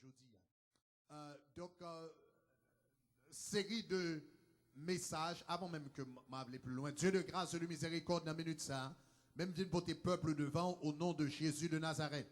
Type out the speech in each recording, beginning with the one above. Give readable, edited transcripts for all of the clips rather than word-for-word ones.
jeudi. Série de messages, avant même que m'appelle plus loin. Dieu de grâce et de miséricorde, dans la minute ça, même vient pour tes peuples devant, au nom de Jésus de Nazareth.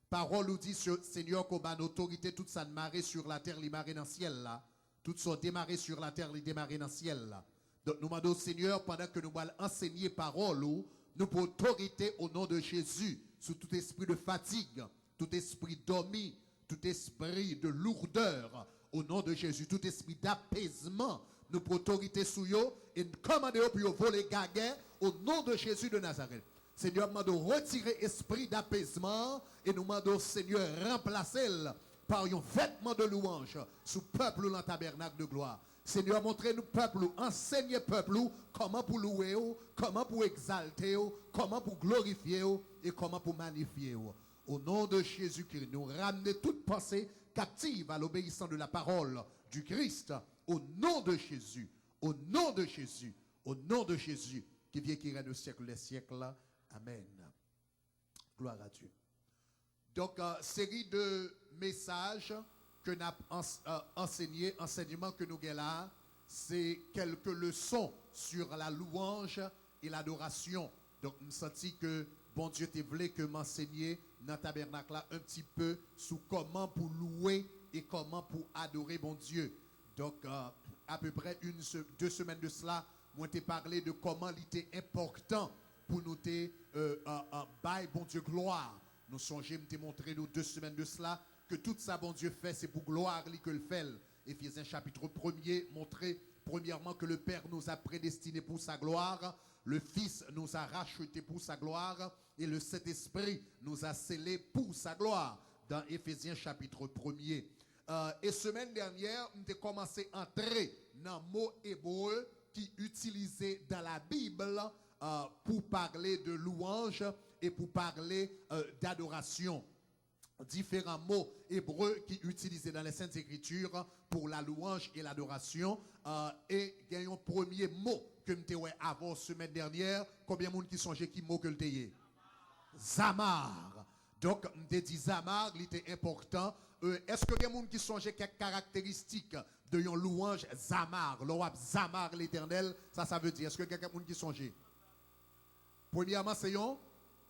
Parole nous dit, Seigneur, qu'on a autorité, toute ça démarrer sur la terre, les marées dans le ciel là. Tout ça démarrer sur la terre, les démarrer dans le ciel là. Donc nous demandons, Seigneur, pendant que nous allons enseigner parole, nous pour autorité au nom de Jésus, sous tout esprit de fatigue, tout esprit dormi, tout esprit de lourdeur, au nom de Jésus, tout esprit d'apaisement, nous pour autorité sous eux, et commandons pour voler gaguet, au nom de Jésus de Nazareth. Seigneur, nous demandons retirer esprit d'apaisement, et nous demandons, Seigneur, remplacer-le par un vêtement de louange sous peuple dans le tabernacle de gloire. Seigneur, montrez-nous peuple, enseignez peuple comment pour louer, comment pour exalter, comment pour glorifier et comment pour magnifier. Au nom de Jésus-Christ, nous ramenez toute pensée captive à l'obéissance de la parole du Christ. Au nom de Jésus, au nom de Jésus, au nom de Jésus, qui vient qui règne au siècle des siècles. Amen. Gloire à Dieu. Donc, série de messages que nous avons enseigné, enseignement que nous avons là, c'est quelques leçons sur la louange et l'adoration. Donc, je me sens que bon Dieu t'a voulu que m'enseigner dans le tabernacle là un petit peu sur comment pour louer et comment pour adorer bon Dieu. Donc, à peu près 2 semaines de cela, moi t'ai parlé de comment il était important pour nous bailler bon Dieu gloire. Nous songeons, m'te montré nous 2 semaines de cela que tout ça bon Dieu fait, c'est pour gloire que le fait. Éphésiens chapitre 1er, montrer premièrement que le Père nous a prédestinés pour sa gloire, le Fils nous a rachetés pour sa gloire et le Saint-Esprit nous a scellés pour sa gloire dans Éphésiens chapitre 1er. Et semaine dernière, nous avons commencé à entrer dans le mot hébreu qui est utilisé dans la Bible pour parler de louange et pour parler d'adoration. Différents mots hébreux qui sont utilisés dans les Saintes Écritures pour la louange et l'adoration. Et il y a un premier mot que je t'ai avant semaine dernière. Combien de monde qui songeait qui mot que le t'ai? Zamar. Donc, je dit Zamar, il était important. Est-ce que il y a des gens qui songeait quelques caractéristiques de une louange Zamar? Le roi Zamar l'éternel, ça veut dire. Est-ce que quelqu'un qui songeait? Premièrement, c'est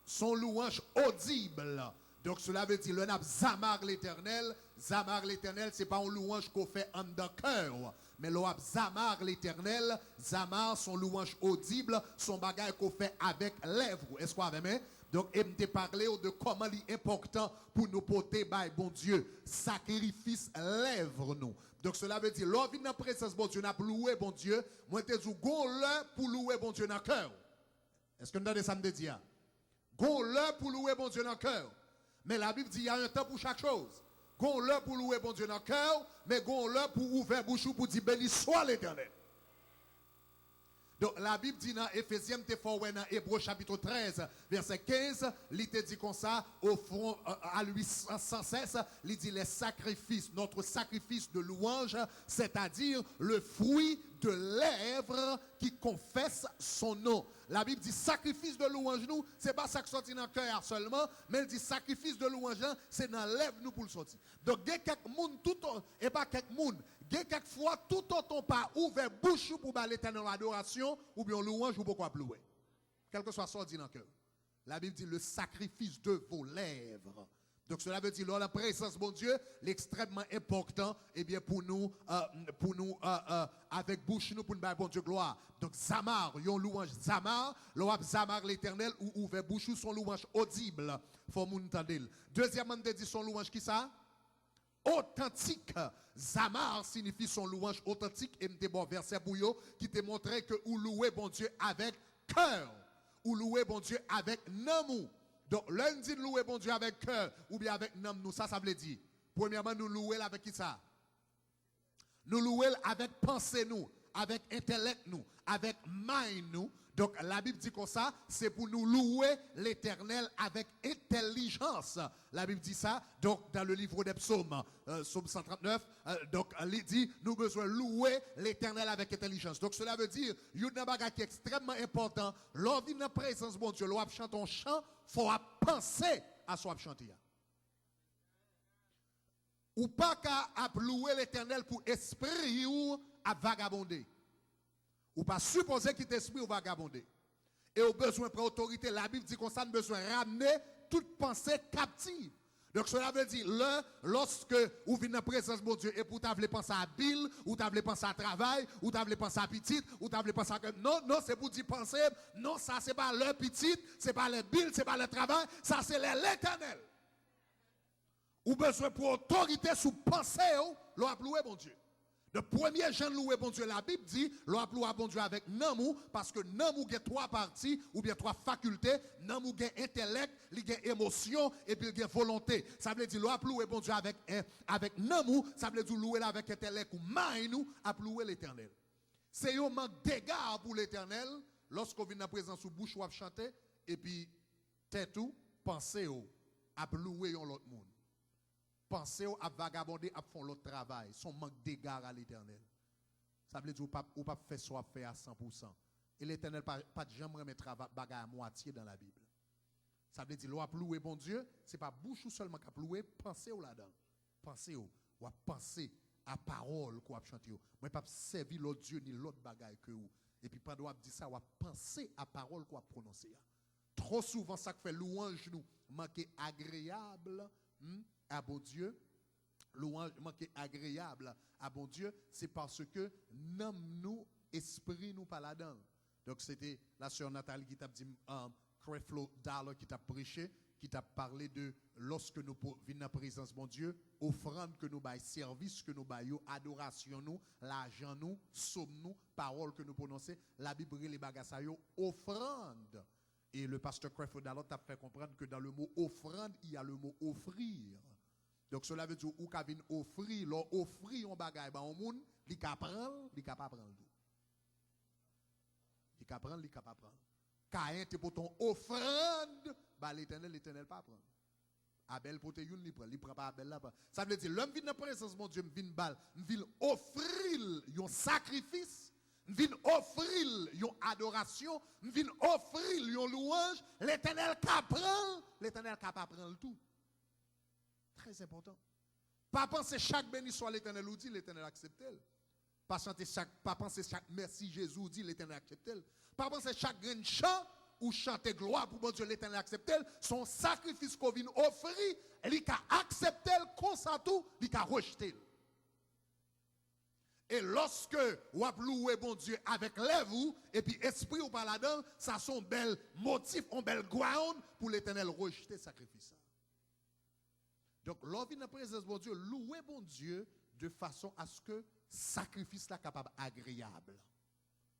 son louange audible. Donc cela veut dire, le nab Zamar l'éternel, c'est pas une louange qu'on fait en de cœur, mais le Zamar l'éternel, Zamar son louange audible, son bagage qu'on fait avec lèvres. Est-ce qu'on avait donc, je me parlé de comment il est important pour nous porter, bon Dieu, sacrifice lèvres nous. Donc cela veut dire, l'on vient dans la présence bon Dieu, n'a pas loué bon Dieu, moi te dis, go l'heure pour louer bon Dieu dans le cœur. Est-ce que nous avons ça me dit? Go l'heure pour louer bon Dieu dans le cœur. Mais la Bible dit qu'il y a un temps pour chaque chose. Gon l'heure pour louer bon Dieu dans le cœur, mais gon l'heure pour ouvrir bouche pour dire béni soit l'Éternel. Donc la Bible dit dans Éphésiens, dans Hébreux chapitre 13, verset 15, il te dit comme ça, au fond, à lui sans cesse, il dit les sacrifices, notre sacrifice de louange, c'est-à-dire le fruit de lèvres qui confessent son nom. La Bible dit sacrifice de louange nous, c'est pas ça qui sortit dans le cœur seulement, mais elle dit sacrifice de louange, c'est dans lèvres nous pour le sortir. Donc il y a quelques monde tout et pas quelques monde, il y a quelques fois tout autant pas ouvert bouche pour l'Éternel adoration ou bien louange ou pourquoi louer. Quel que soit sorti dans le cœur. La Bible dit le sacrifice de vos lèvres. Donc cela veut dire, la présence, mon Dieu, l'extrêmement important, eh bien, pour nous, avec bouche, nous, pour nous, bon Dieu, gloire. Donc, Zamar, yon louange Zamar, l'ouab Zamar l'éternel, ou ouvert bouche, son louange audible, faut moun tendel. Deuxièmement, on dit son louange qui ça? Authentique. Zamar signifie son louange authentique, et m'te bon verset bouillot, qui te montrait que ou louer, bon Dieu, avec cœur, ou louer, bon Dieu, avec amour. Donc, lundi, nous louer bon Dieu avec cœur ou bien avec nous, ça veut dire. Premièrement, nous louer avec qui ça? Nous louer avec pensée nous, avec intellect nous, avec mind nous. Donc, la Bible dit comme ça, c'est pour nous louer l'Éternel avec intelligence. La Bible dit ça, donc, dans le livre des psaumes, psaume 139, donc, il dit, nous besoin louer l'Éternel avec intelligence. Donc, cela veut dire, il y a un bagage qui est extrêmement important. Lorsqu'on vient dans la présence, bon Dieu, lorsqu'on chante un chant, il faut penser à ce qu'on chante. Ou pas qu'à louer l'Éternel pour esprit ou à vagabonder. Ou pas supposer qu'il t'esprit ou vagabonder. Et au besoin pour autorité, la Bible dit qu'on a besoin de ramener toute pensée captive. Donc cela veut dire, lorsque vous venez en présence de mon Dieu et pour t'avoir penser à Bill, ou t'avoir penser à travail, ou t'avoir penser à petite, ou t'avoir penser à... Non, c'est pour dire penser, non, ça c'est pas le petite, c'est pas le Bill, c'est pas le travail, ça c'est l'Éternel. Ou besoin pour autorité sous pensée, l'on a loué mon Dieu. Le premier Jean loué bon Dieu, la Bible dit, l'on a loué bon Dieu avec namou, parce que namou a trois parties, ou bien trois facultés. Namou a intellect, il a émotion, et puis il a volonté. Ça veut dire, l'on a loué bon Dieu avec namou, ça veut dire louer avec intellect ou maïnou, a loué l'Éternel. C'est un manque d'égard pour l'Éternel, lorsqu'on vient en présence sous bouche ou à chanter, et puis, tête ou, pensez ou, à louer l'autre monde. Pensez à vagabonder, à faire l'autre travail. Son manque d'égard à l'Éternel. Ça veut dire qu'on ne peut pas faire soit fait à 100%. Et l'Éternel n'a pas jamais remettre travail à moitié dans la Bible. Ça veut dire qu'on a loué bon Dieu, ce n'est pas bouche ou seulement qu'on a loué, pensez là-dedans. Pensez ou penser à parole qu'on a chanté. Moi, pas servir l'autre Dieu ni l'autre bagaille que vous. Et puis pendant qu'on dit ça, on penser à parole qu'on a prononcée. Trop souvent, ça fait louange nous manquer agréable. À bon Dieu, louange manqué agréable à bon Dieu, c'est parce que nous, esprit nous pas là-dedans. Donc c'était la sœur Nathalie qui t'a dit, Creflo Dollar qui t'a prêché, qui t'a parlé de lorsque nous venons en présence de mon Dieu, offrande que nous baillons, service que nous baillons, adoration nous, l'argent nous, somme nous, parole que nous prononçons, la Bible les bagages offrande. Et le pasteur Creflo Dollar t'a fait comprendre que dans le mot offrande, il y a le mot offrir. Donc cela veut dire ou qu'a vinn offrir, offrir un bagage ba on monde, li ka prendre, li ka pas prendre tout. Li ka prendre, li ka pas prendre. Caïn te pour ton offrande, ba l'Éternel pas prendre. Abel pour te youn li prend pas Abel là. Ça veut dire l'homme vient dans présence mon Dieu, vinn bal, vinn offrir un sacrifice, vinn offrir une adoration, vinn offrir une louange, l'Éternel ka prend, l'Éternel ka pas prendre tout. Très important. Pas penser chaque béni soit l'Éternel ou dit l'Éternel accepte. Pas penser chaque merci Jésus dit l'Éternel accepte. Pas penser chaque grain chant ou chanter gloire pour bon Dieu l'Éternel accepte. Son sacrifice qu'on vient offrir, il a accepté comme ça tout, il a rejeté. Et lorsque vous louez bon Dieu avec lèvres et puis esprit ou pas là-dedans, ça sont bel motif, un bel ground pour l'Éternel rejeter sacrifice. Donc, l'on vient dans la présence de bon Dieu, louer bon Dieu de façon à ce que le sacrifice là capable agréable.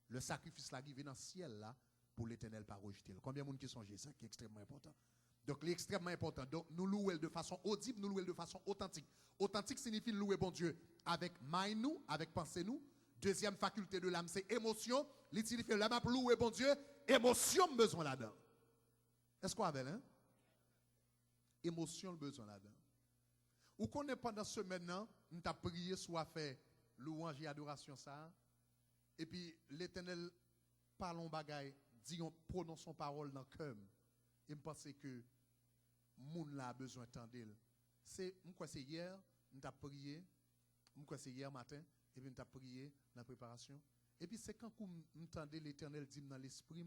Le sacrifice là qui vient dans le ciel là pour l'Éternel pas rejeter. Combien de monde qui songent ça qui est extrêmement important. Donc, l'extrêmement important. Donc, nous louer de façon audible, nous louer de façon authentique. Authentique signifie louer bon Dieu avec main nous, avec pensée nous. Deuxième faculté de l'âme, c'est émotion. Il signifie l'âme pour louer bon Dieu, émotion besoin là-dedans. Est-ce qu'on a hein? Émotion besoin là-dedans. Ou qu'on est pendant ce maintenant, nous avons prié, soit fait louange et adoration ça. Et puis l'Éternel parle en bagaille, dit on prononce son parole dans le cœur. Et je pense que moun là a besoin d'entendre. C'est hier, nous avons prié, c'est hier matin, et puis nous avons prié dans la préparation. Et puis c'est quand vous entendez l'Éternel dire dans l'esprit,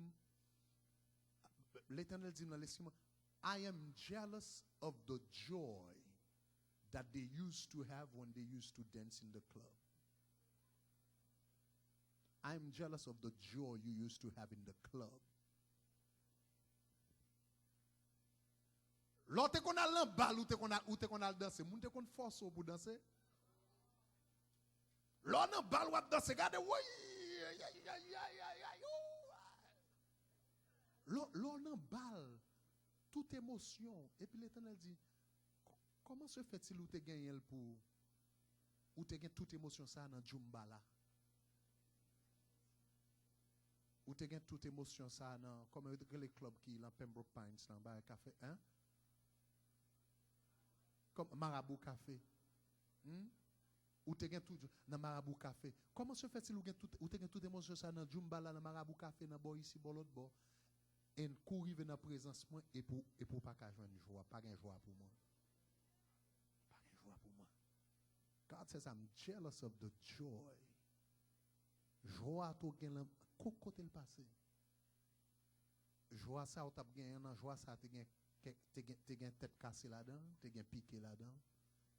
I am jealous of the joy that they used to have when they used to dance in the club. I'm jealous of the joy you used to have in the club. L'autre qu'on a l'embal ou te qu'on a danser, moun te qu'on force pour danser. L'autre bal ou danser, regardez, l'autre bal, toute émotion, et puis l'Éternel dit, comment se fait-il ou te gagné pour ou te gagné toute émotion ça dans Djumbala? Ou te gagné toute émotion ça dans comme les clubs qui dans Pembroke Pines dans bar café hein? Comme Marabout Café. Ou te gagné tout dans Marabout Café. Comment se fait-il ou te gagné toute émotion ça dans Djumbala dans Marabout Café dans boy ici bon l'autre bord et courir dans présence moi et pour pas qu'à joindre joie, pas gain joie pour moi. Pour moi. God says, I'm jealous of the joy. Joie to gen côté le passé. Joie ça ou t'a gagné dans joie ça t'es gen tête cassée là-dedans, t'es gen piqué là-dedans,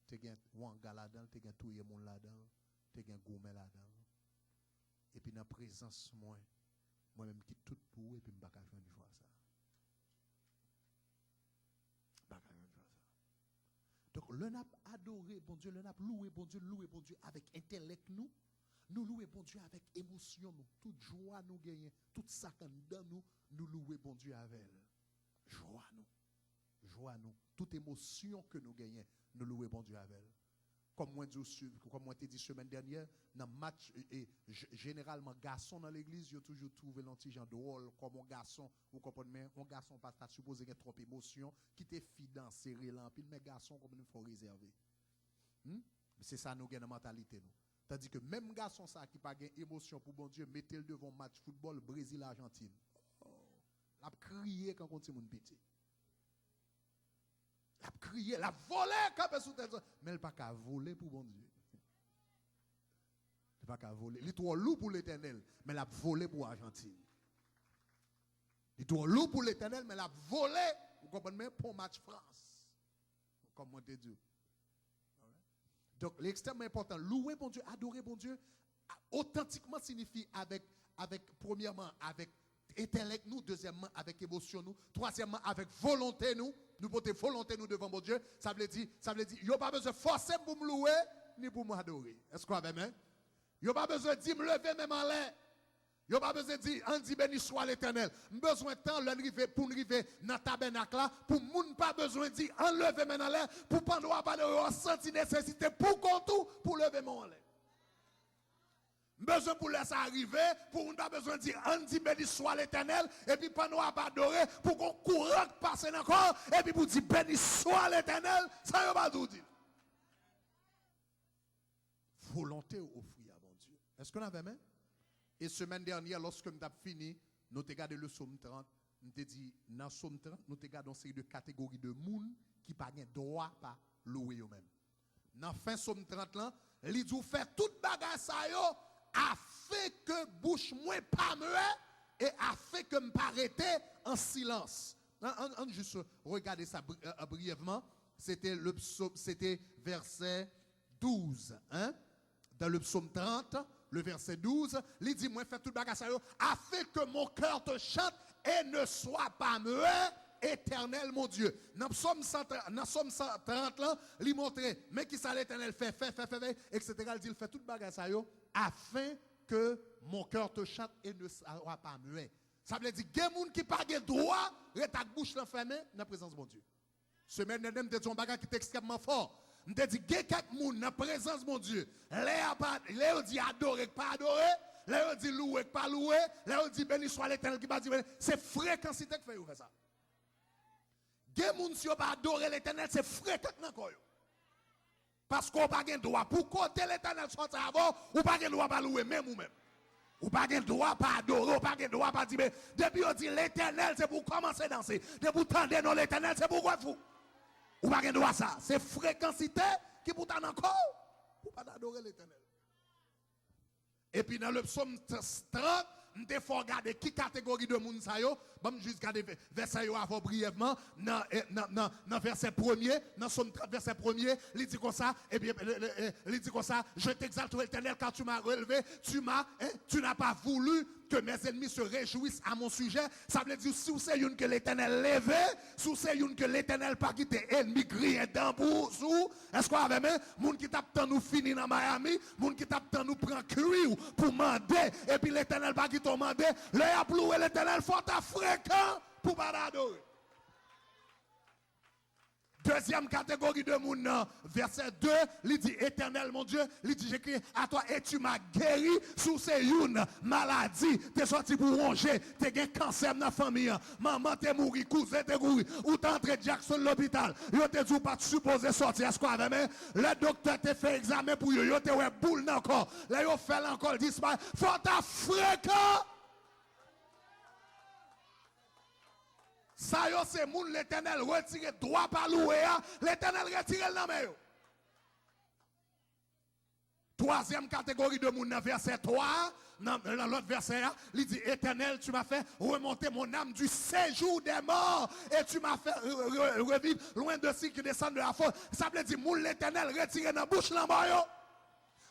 t'es gen wanga là-dedans, t'es gen touyer moun là-dedans, t'es gen goumé là-dedans. Et puis dans présence moi-même qui tout pour et puis m'pa ka faire joie ça. Pas ka faire joie ça. Donc le n'a adoré bon Dieu, le n'a loué bon Dieu avec intellect nous louer bon Dieu avec émotion nous, toute joie nous gagner, toute ça dans nous louer bon Dieu avec joie nous, toute émotion que nous gagnons, nous louer bon Dieu avec. Comme moi t'ai dit semaine dernière, dans match et généralement garçon dans l'église, j'ai toujours trouvé l'anti-gens drôle comme un garçon, vous comprenez, un garçon pas supposé qu'il y ait trop d'émotion, qui t'est fidèle, serré là, puis mais garçon comme il faut réserver. C'est ça nous gagne dans mentalité nous. Tandis que même garçon ça qui pas gain émotion pour bon Dieu, mettez-le devant match football Brésil Argentine. La crier quand on mon petit. La crier, la voler quand sous tête, mais elle pas qu'à voler pour bon Dieu. Elle pas qu'à voler. Il est trop lourd pour l'Éternel, mais elle a volé pour Argentine. Il est trop lourd pour l'Éternel, mais elle a volé, vous comprenez, pour match France. Comme moi te dis. Donc, l'extrêmement important, louer bon Dieu, adorer bon Dieu, authentiquement signifie premièrement, avec intellect nous, deuxièmement, avec émotion nous, troisièmement, avec volonté nous porter volonté nous devant bon Dieu. Ça veut dire, il n'y a pas besoin de forcer pour me louer, ni pour m'adorer. Est-ce qu'on a même? Il n'y a pas besoin de dire, me lever même en l'air. Il n'y a pas besoin de dire, on dit béni soit l'Éternel. Besoin de temps pour arriver dans le tabernacle là, pour moun pas besoin de dire, enlever même en l'air, pour pendant pas de sentir nécessité pour qu'on tout, pour lever mon en l'air. Besoin pour laisser arriver, pour nous pas besoin de dire, on dit béni soit l'Éternel, et puis pendant pas adorer, pour qu'on courant passer encore, et puis pour dire béni soit l'Éternel, ça y a pas tout dit. Volonté offrir à bon Dieu. Est-ce qu'on avait même? Et semaine dernière, lorsque nous avons fini, nous avons regardé le psaume 30. Nous avons dit, dans le psaume 30, nous avons regardé une série de catégories de monde qui n'ont pas le droit à louer eux-mêmes. Dans la fin du psaume 30, là, il dit, faire toute bagarre ça yo, afin que bouche moins pas muet et afin que me arrêter en silence. On juste regarder ça brièvement. C'était verset 12. Hein? Dans le psaume 30. Le verset 12, il dit, moi, fais tout bagage ça, afin que mon cœur te chante et ne soit pas muet, éternel, mon Dieu. Dans le psaume 130, là, il montre, mais qui ça l'éternel fait, etc. Il dit, il fait tout bagage ça, afin que mon cœur te chante et ne soit pas muet. Ça veut dire, il y a des gens qui n'ont pas le droit, de ta bouche fermée dans la présence de mon Dieu. Semaine dernière, je te dis un bagage qui est extrêmement fort. Je te dis, il y a quelques gens dans la présence de mon Dieu. Les dit adorer, pas adorer. Les dit louer, pas louer. Les dit béni soit l'Éternel qui va dire. C'est fréquencité qui fait ça. Il y a des gens qui n'ont pas adoré l'Éternel, c'est fréquent encore. Parce qu'on n'a pas de droit. Pour côté l'Éternel soit avant, ou pas de droit pas louer, même ou même. Ou pas de droit pas adorer, ou pas de droit pas dire. Depuis on dit l'Éternel, c'est pour commencer à danser. Depuis on tendre non l'Éternel, c'est pour quoi fou. Ou pas de droit ça. C'est fréquencité qui pour t'en encore. Ou pas d'adorer l'Éternel. Et puis dans le psaume 30, nous faut regarder qui catégorie de monde ça yo. Bon, juste regarder verset yo avant brièvement dans verset 1er, dans psaume 30 verset 1er, il dit comme ça, et bien il dit comme ça, je t'exalte l'Éternel car tu m'as relevé, tu n'as pas voulu que mes ennemis se réjouissent à mon sujet. Ça veut dire si c'est une que l'Éternel levé, si c'est une que l'Éternel pas quitté ennemi grillé dans sous, est-ce qu'on avait même monde qui tape tant nous fini dans Miami, monde qui tape tant nous prend cuir pour mander et puis l'Éternel pas qui t'a mandé, le louer l'Éternel faut ta fréquent pour pas adorer. Deuxième catégorie de monde, verset 2, il dit éternel mon Dieu, il dit j'écris à toi et tu m'as guéri sous ces une maladie, tu es sorti pour ronger, tu as un cancer dans la famille, maman t'es mouru, cousin t'es mouru, ou t'es entré Jackson l'hôpital, yo te dit pas supposé sortir, est-ce qu'on avait même, le docteur t'a fait examen pour yo te ouais boule encore, là yo fait encore disparaître, faut ta fréquent. Ça c'est moun l'Éternel retire droit par louer, l'Éternel retire le nom. Troisième catégorie de monde, verset 3, dans l'autre verset, il dit, Éternel, tu m'as fait remonter mon âme du séjour des morts et tu m'as fait revivre loin de ceux qui descendent de la fosse. Ça veut dire, moule l'Éternel, retirez dans la bouche l'embargo.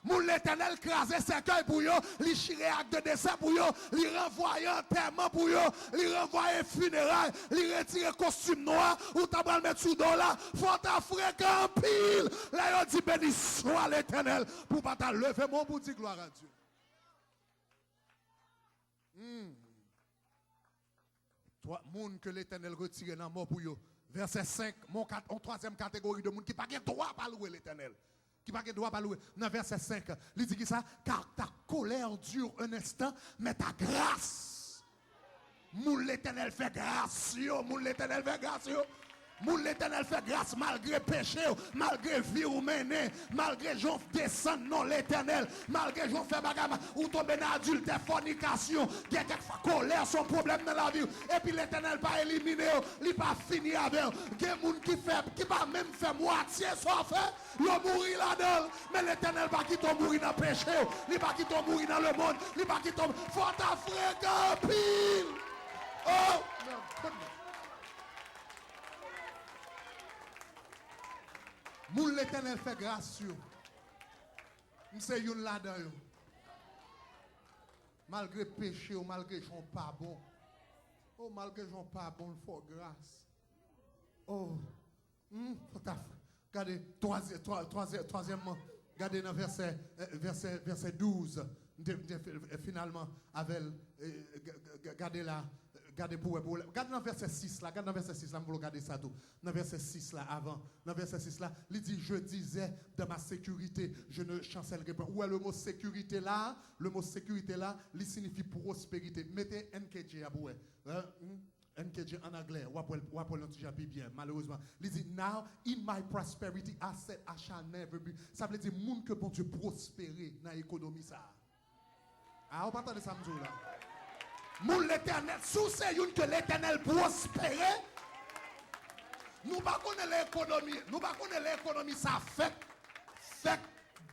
Moule l'Éternel crasé cercueil pour yo, li chiré acte de décès pour yo, li renvoyer enterrement pour yo, li renvoyer funérailles, li retirer costume noir ou t'as mettre sous dos là, faut ta fréquent pile. Là yo dit béni soit l'Éternel pour pas ta lever mon pour dire gloire à Dieu. Toi monde que l'Éternel retire dans mort pour yo. Verset 5, mon troisième catégorie de monde qui pas droit pas louer l'Éternel. Qui pas droit pas louer. Dans verset 5, il dit ça, car ta colère dure un instant, mais ta grâce. Moule l'Éternel fait grâce, yo. Moule l'Éternel fait grâce, yo. Moule l'Éternel fait grâce malgré péché, malgré vie ou mené, malgré j'en descend non l'Éternel, malgré j'en fait bagarre ou tomber dans adultère, fornication, il y a quelquefois colère, son problème dans la vie, et puis l'Éternel pas éliminé, il pas fini avec, il y a des gens qui pas même fait moitié soit fait, il mourir là-dedans, mais l'Éternel pas qui tombe mourir dans le péché, il pas qui tombe mourir dans le monde, il pas qui tombe, faut t'affrer pile. Oh, non. Moule l'Éternel fait grâce sur. C'est une là-dedans. Malgré péché ou malgré j'en pas bon. Oh, malgré j'en pas bon, il faut grâce. Oh, regardez, troisièmement, regardez dans verset 12. Finalement, avec, regardez là. Regardez pour regardez dans verset 6 là, regardez dans verset 6 là, vous regardez ça tout. Dans verset 6 là avant, dans verset 6 là, il dit je disais de ma sécurité, je ne chancellerai pas. Où est le mot sécurité là? Le mot sécurité là, il signifie prospérité. Mettez NKJ à bout. NKJ en anglais, ou après l'antijabi bien, malheureusement. Il dit now in my prosperity I said I shall never be. Ça veut dire monde que bon Dieu prospérer dans l'économie ça. Ah, on pas attendre ça me là. Moule l'Éternel, sous c'est une que l'Éternel prospère. Nous pas connaître l'économie, ça fait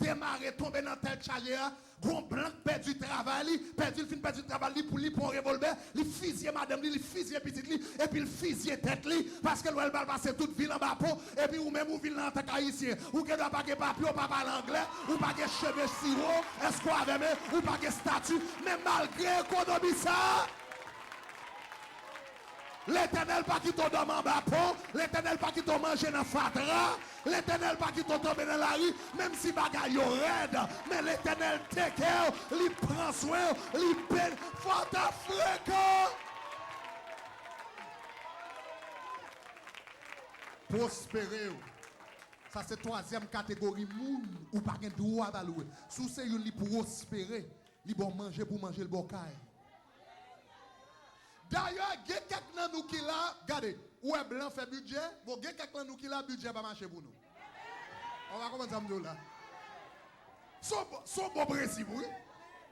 démarrer, tomber dans telle charrière, gros blanc perdu travail, perdu travail pour lui pour un revolver, il fusille madame, il fusille petite li, et puis il fusille tête li, parce que elle va passer toute ville en bas peau, et puis ou même ou ville en tant qu'haïtien, ou que doit pas de papier, ou pas parler anglais, ou pas de cheveux sirop, est-ce qu'on avait même, ou pas de statut, mais malgré l'économie ça, l'Éternel pas qui t'en donne en bas peau, l'Éternel pas qui t'en mange dans fatra, l'Éternel pas qui t'en tombe dans la rue, même si bagaille yo raide, mais l'Éternel take care, il prend soin, il peine, faut fréquent. Prospérer. Ça c'est troisième catégorie moun ou pas de droit à louer. Sous c'est une li prospérer, li bon manger pour manger le bocaille. D'ailleurs, il y a quelqu'un nous qui là, regardez, où est blanc fait budget, bon, il y a quelqu'un nous qui là, budget va marcher pour nous. On va commencer à me dire là. Son bon principe, oui.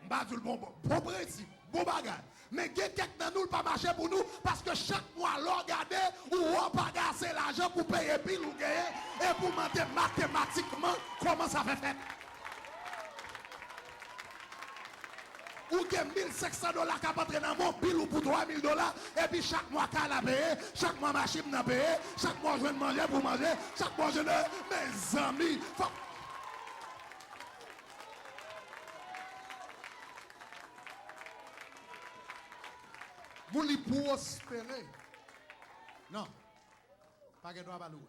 M'a dit le bon principe, bon bagage. Mais il y a quelqu'un nous pas marcher pour nous parce que chaque mois, regardez, ou on pas gasser l'argent pour payer pile ou gagner et pour demander mathématiquement comment ça fait faire. Ou que $1,500 qui va entrer dans mon pile ou pour $3,000 et puis chaque mois qu'elle a payé, chaque mois machine n'a payé, chaque mois je viens de manger pour manger, chaque mois je ne mes amis. Vous les prospérer. Non. Pas que doit pas louer.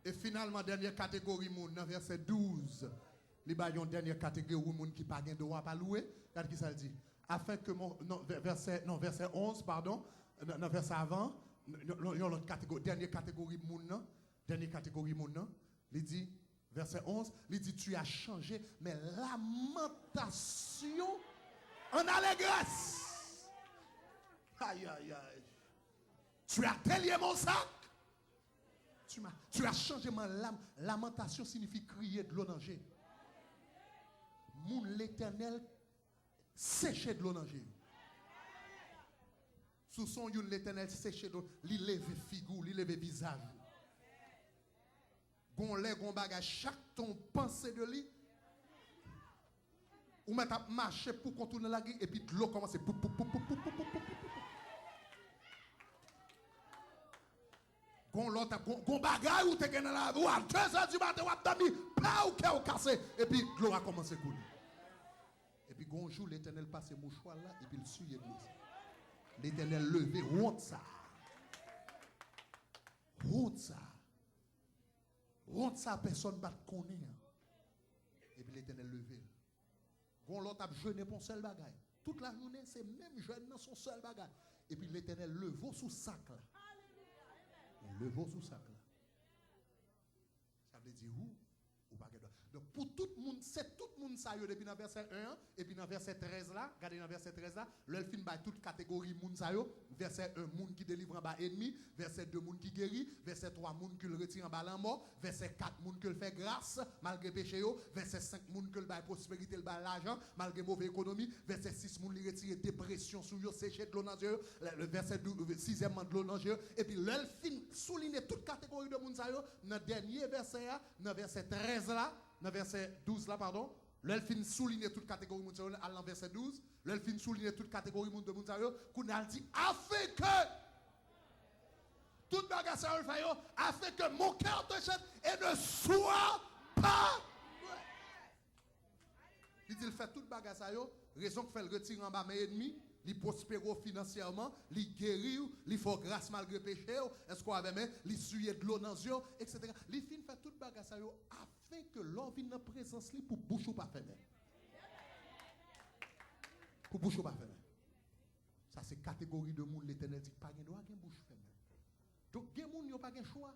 Et finalement, dernière catégorie, dans verset 12. Les baillons dernière catégorie où qui pas gain droit pas louer, regarde qui ça dit afin que mon verset 11 pardon dans verset avant l'autre catégorie dernière catégorie moun il dit verset 11 il dit tu as changé mes lamentations en allégresse. Aïe aïe aïe. Tu as délié mon sac. Tu as changé ma lamentation signifie crier de l'eau danger. Moun l'Éternel séché de l'eau dans Jésus. Sous son yon l'Éternel séché de l'eau, li lève figure, li lève visage. Gon lè gon bagage chaque ton pensée de lui, Ou mettre à marcher pour contourner la guerre et puis de l'eau commence à pou. Gon l'autre gon bagaille ou te gen dans la ou à 2h du matin ou à dormi, pas ou cœur cassé et puis de l'eau a commencé à couler. Et puis gon jour l'Éternel passe mouchoir là et puis il suit l'église. L'Éternel levé honte ça. Honte ça. Honte ça personne pas connaît. Et puis l'Éternel levé. Gon l'autre a jeûné pour seul bagaille. Toute la journée, c'est même jeûne dans son seul bagaille. Et puis l'Éternel levait sous sac là. Il levait sous sac là. Ça veut dire où? Ou pas. Donc pour tout le monde, c'est tout le monde ça yo depuis dans verset 1 et puis dans verset 13 là, regardez dans verset 13 là, le film by toute catégorie monde ça yo, verset 1 monde qui délivre en bas ennemi, verset 2 monde qui guérit, verset 3 monde qui le retire en bas la mort, verset 4 monde qui le fait grâce malgré péché yo, verset 5 monde qui le bail prospérité, le bail l'argent malgré mauvaise économie, verset 6 monde qui retire dépression sur yo, sécher de l'eau dans Dieu, le verset 6e de l'eau dans Dieu et puis le film souligner toute catégorie de monde ça yo, dans dernier verset là, dans verset 13 là, dans verset 12 là, pardon, l'elfin souligne toute catégorie de monde à verset 12, l'elfin souligne toute catégorie de monde qu'on a dit afin que toute bagarre ça le fait afin que mon cœur te chante et ne soit pas. Il dit il fait toute bagarre ça raison que fait le retirer en bas mes ennemis. Il prospère financièrement, il guérit, il fait grâce malgré péché, est-ce qu'on avait même, il suit de l'eau dans les yeux, etc. Il fait toute bagarre ça afin que l'homme vienne dans la présence pour bouche ou pas fermer. Pour bouche ou pas fermer. Ça c'est catégorie de monde l'Éternel dit pas de droit à bouche fermée. Donc il y a des gens qui n'ont pas de choix.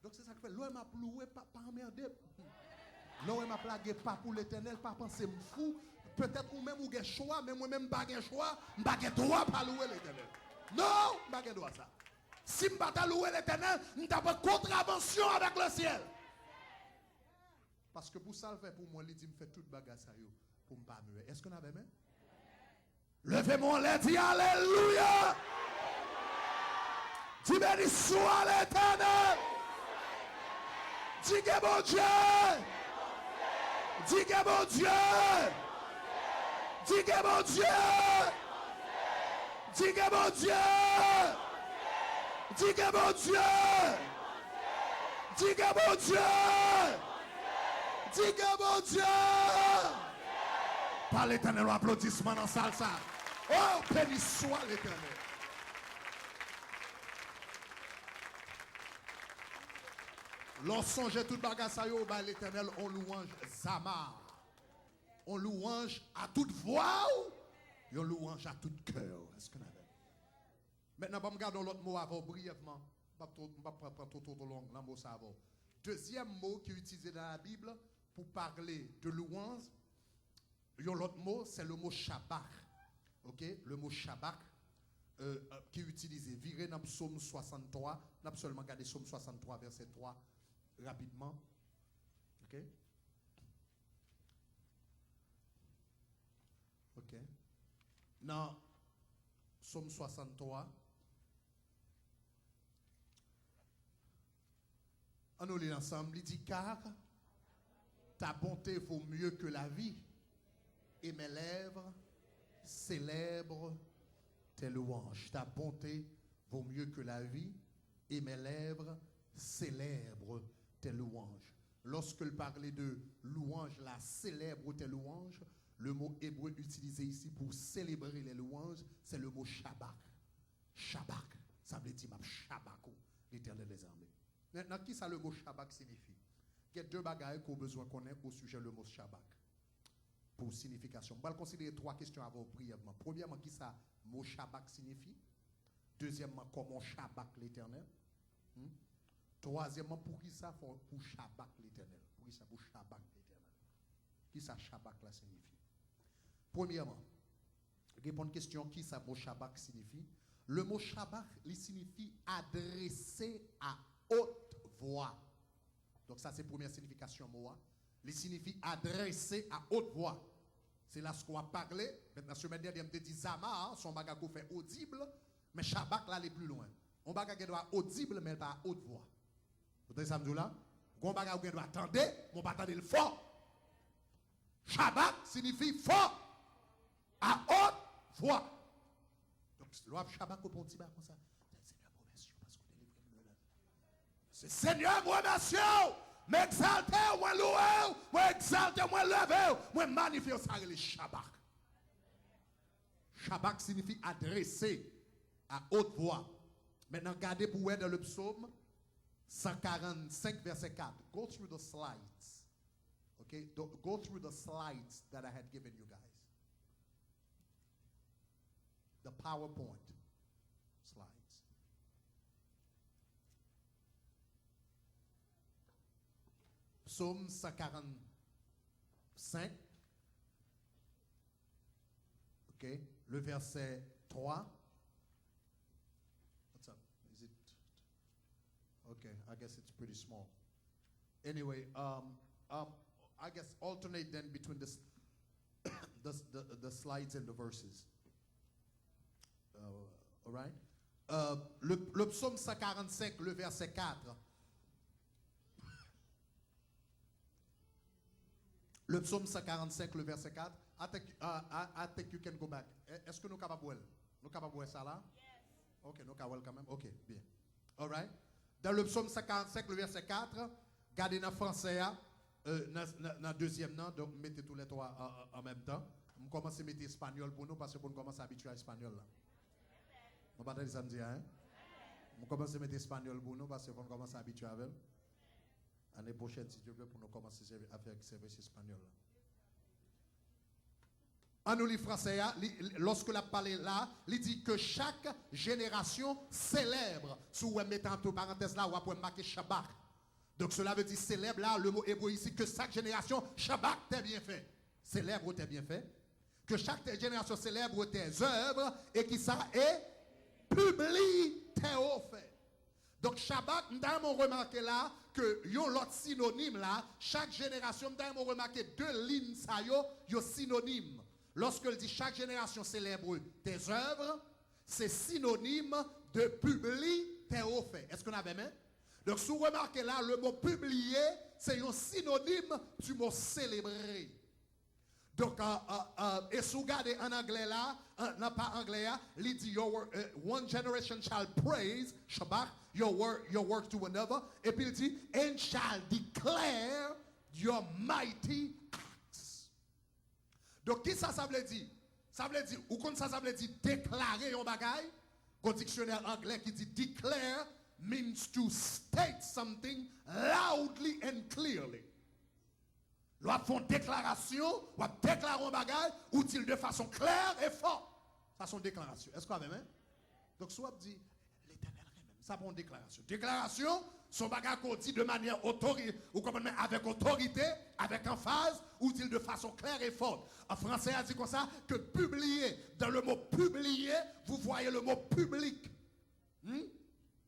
Donc c'est ça qui fait l'homme m'a loué pas emmerder. L'homme m'a plagué pas pour l'Éternel, pas penser fou. Peut-être ou même ou avez choix, mais moi-même pas de choix, je n'ai pas droit à louer l'Éternel. Non, je n'ai pas droit à ça. Si je ne pas louer l'Éternel, je n'ai pas contravention avec le ciel. Parce que pour ça, pour moi, il dit, je fais toute bagarre pour ne pas me muer. Est-ce qu'on a même? Levez-moi les dit Alléluia. Dis béni soit l'Éternel. Dis que mon Dieu. Dis que mon Dieu. Dis que mon Dieu! Dis que mon Dieu! Dis que mon Dieu! Dis que mon Dieu! Dis que mon Dieu! Par l'Éternel, applaudissement dans la salle. Oh, béni soit l'Éternel. Lorsqu'on jette toute bagarre, l'Éternel, on louange Zamar. On louange à toute voix ou on louange à tout cœur. Est-ce qu'on a maintenant, je vais regarder l'autre mot avant brièvement. Je ne vais pas prendre trop long le mot ça avant. Deuxième mot qui est utilisé dans la Bible pour parler de louange, l'autre mot, c'est le mot Shabbat. Ok? Le mot Shabbat qui est utilisé. Viré dans Psaume 63. On a seulement regardé Psaume 63, verset 3, rapidement. Ok? Ok. Dans Psaume 63, on nous lit ensemble, il dit car ta bonté vaut mieux que la vie et mes lèvres célèbrent tes louanges. Ta bonté vaut mieux que la vie et mes lèvres célèbrent tes louanges. Lorsque le parlait de louange, la célèbre tes louanges, le mot hébreu utilisé ici pour célébrer les louanges, c'est le mot Shabbat. Shabbat, ça veut dire Shabbat, l'Éternel des armées. Maintenant, qui ça le mot Shabbat signifie? Il y a deux bagages qu'on a besoin de connaître au sujet du mot Shabbat. Pour signification. On va considérer trois questions avant brièvement. Premièrement, qui ça le mot Shabbat signifie? Deuxièmement, comment Shabbat l'Éternel? Troisièmement, pour qui ça pour Shabbat l'Éternel? Pour qui ça pour Shabbat l'Éternel? Qui ça Shabbat là signifie? Premièrement, répondre à la question qui ça mot Shabbat signifie. Le mot Shabbat, il signifie adresser à haute voix. Donc ça c'est la première signification mot. Il signifie adresser à haute voix. C'est là ce qu'on a parlé. Maintenant, semaine dernière, je me dit Zama, son bagage fait audible, mais Shabbat là, il est plus loin. On bagage doit audible, mais pas à haute voix. Vous entendez ça, là? On bagage doit attendre, mais on va attendre le fort. Shabbat signifie fort, à haute voix. Donc, l'oeuvre Shabbat au petit bar comme ça. C'est Seigneur, moi, monsieur, m'exalter, moi, louer, moi, exalter, moi, lever, moi, magnifier, ça, le Shabbat. Shabbat signifie adresser à haute voix. Maintenant, regardez pour voir dans le psaume 145, verset 4. Go through the slides. Okay? Go through the slides that I had given you guys. The PowerPoint slides. Psaume 145. Okay? Le verset 3. What's up? Is it? Okay, I guess it's pretty small. Anyway, I guess alternate then between the slides and the verses. All right? Le psaume 145, le verset 4. Le psaume 145, le verset 4. I think you can go back. Est-ce que nous sommes capables de voir? Nous sommes capables de voir ça là? Yes. Ok, nous sommes capables quand même. Ok, bien. All right? Dans le psaume 145, le verset 4, regardez dans le français, dans le deuxième nom, donc mettez tous les trois en même temps. On commence à mettre espagnol pour nous parce que nous commençons à habituer à l'espagnol là. On va pas samedi, hein? On commence à mettre espagnol pour nous parce que nous commençons à habituer avec. L'année prochaine, si Dieu veut, pour nous commencer à faire service espagnol là. En nous, les Français, lorsque la parole là, il dit que chaque génération célèbre, sous mettant entre parenthèses là, ou après marquer Shabbat. Donc cela veut dire célèbre là, le mot hébreu ici, que chaque génération, Shabbat t'est bien fait. Célèbre t'est bien fait. Que chaque génération célèbre tes œuvres et qui ça est publie tes offres. Donc Shabbat, nous avons remarqué là que yon l'autre synonyme là, chaque génération, nous avons remarqué deux lignes ça yo synonyme. Lorsqu'elle dit chaque génération célèbre tes œuvres, c'est synonyme de publier tes offres. Est-ce qu'on a bien? Donc, si vous remarquez là, le mot publier, c'est un synonyme du mot célébrer. Donc, et si vous regardez en anglais là, non pas anglais, il dit one generation shall praise, Shabbat, your work to another. Et puis il dit, and shall declare your mighty acts. Donc, qui ça veut dire? Ça veut dire, ou comme ça veut dire déclarer un bagage. Un dictionnaire anglais qui dit declare means to state something loudly and clearly. L'on fait une déclaration, ou déclarer un bagage, ou dit de façon claire et forte. Ça, c'est une déclaration. Est-ce qu'on a même? Donc, soit dit l'Éternel même. Ça, c'est une déclaration. Déclaration, son bagage qu'on dit de manière autorité, ou comme avec autorité, avec emphase, ou dit de façon claire et forte. En français, on dit comme ça, que publier, dans le mot publier, vous voyez le mot public,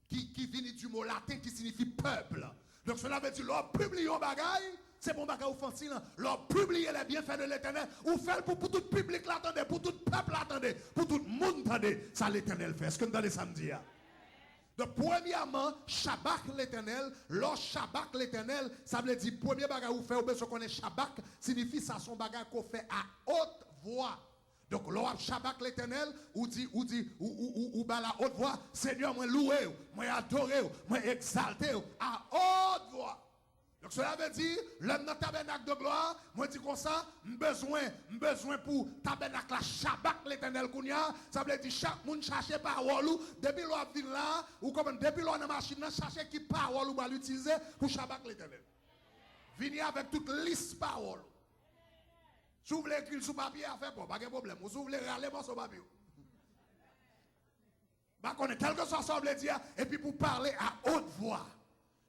qui vient du mot latin qui signifie peuple. Donc cela veut dire, leur publier un bagage, c'est bon bagage offensif, leur publier les bienfaits de l'Éternel, ou faire pour tout public l'attendait, pour tout peuple l'attendait, pour tout le monde l'attendait, ça l'Éternel fait. Est-ce que nous allons samedi? Donc, premièrement, Shabbat l'éternel. Lors Shabbat l'éternel, ça veut dire, premier bagage où fait, ou bien ce qu'on est Shabbat, signifie ça son bagage qu'on fait à haute voix. Donc, lors Shabbat l'éternel, ou la haute voix, Seigneur, moi loué, moi adoré, moi exalté, à haute voix. Donc, cela veut dire, l'homme dans tabernacle de gloire, moi dis comme ça, besoin pour tabernacle la Shabbat l'éternel kounya, ça veut dire chaque monde chercher parole depuis l'on vient là, ou comme depuis l'on a machine, chercher qui parole ou va l'utiliser pour Shabbat l'éternel. Venez avec toute liste parole. Si vous voulez écrire sur papier, à faire pas de problème. Si vous voulez râler sur papier. Bah, quel que soit ça, dire, et puis pour parler à haute voix.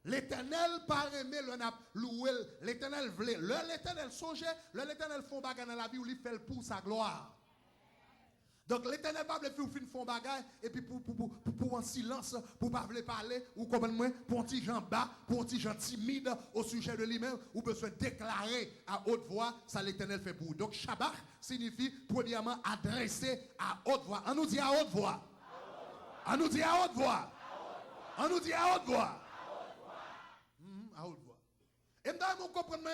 L'Éternel par aimer le n'a loué, l'Éternel voulait, l'Éternel songeait, l'Éternel font bagarre dans la vie où il fait pour sa gloire. Donc l'Éternel pas veut faire font bagarre et puis pour en silence, pour pas vouloir parler ou comme moi, pour un petit gens bas, pour un petit gens timide au sujet de lui-même ou besoin déclarer à haute voix, ça l'Éternel fait pour. Donc Shabbat signifie premièrement adresser à haute voix. On nous dit à haute voix. On nous dit à haute voix. On nous dit à haute voix. À haute voix. Et nous comprenons,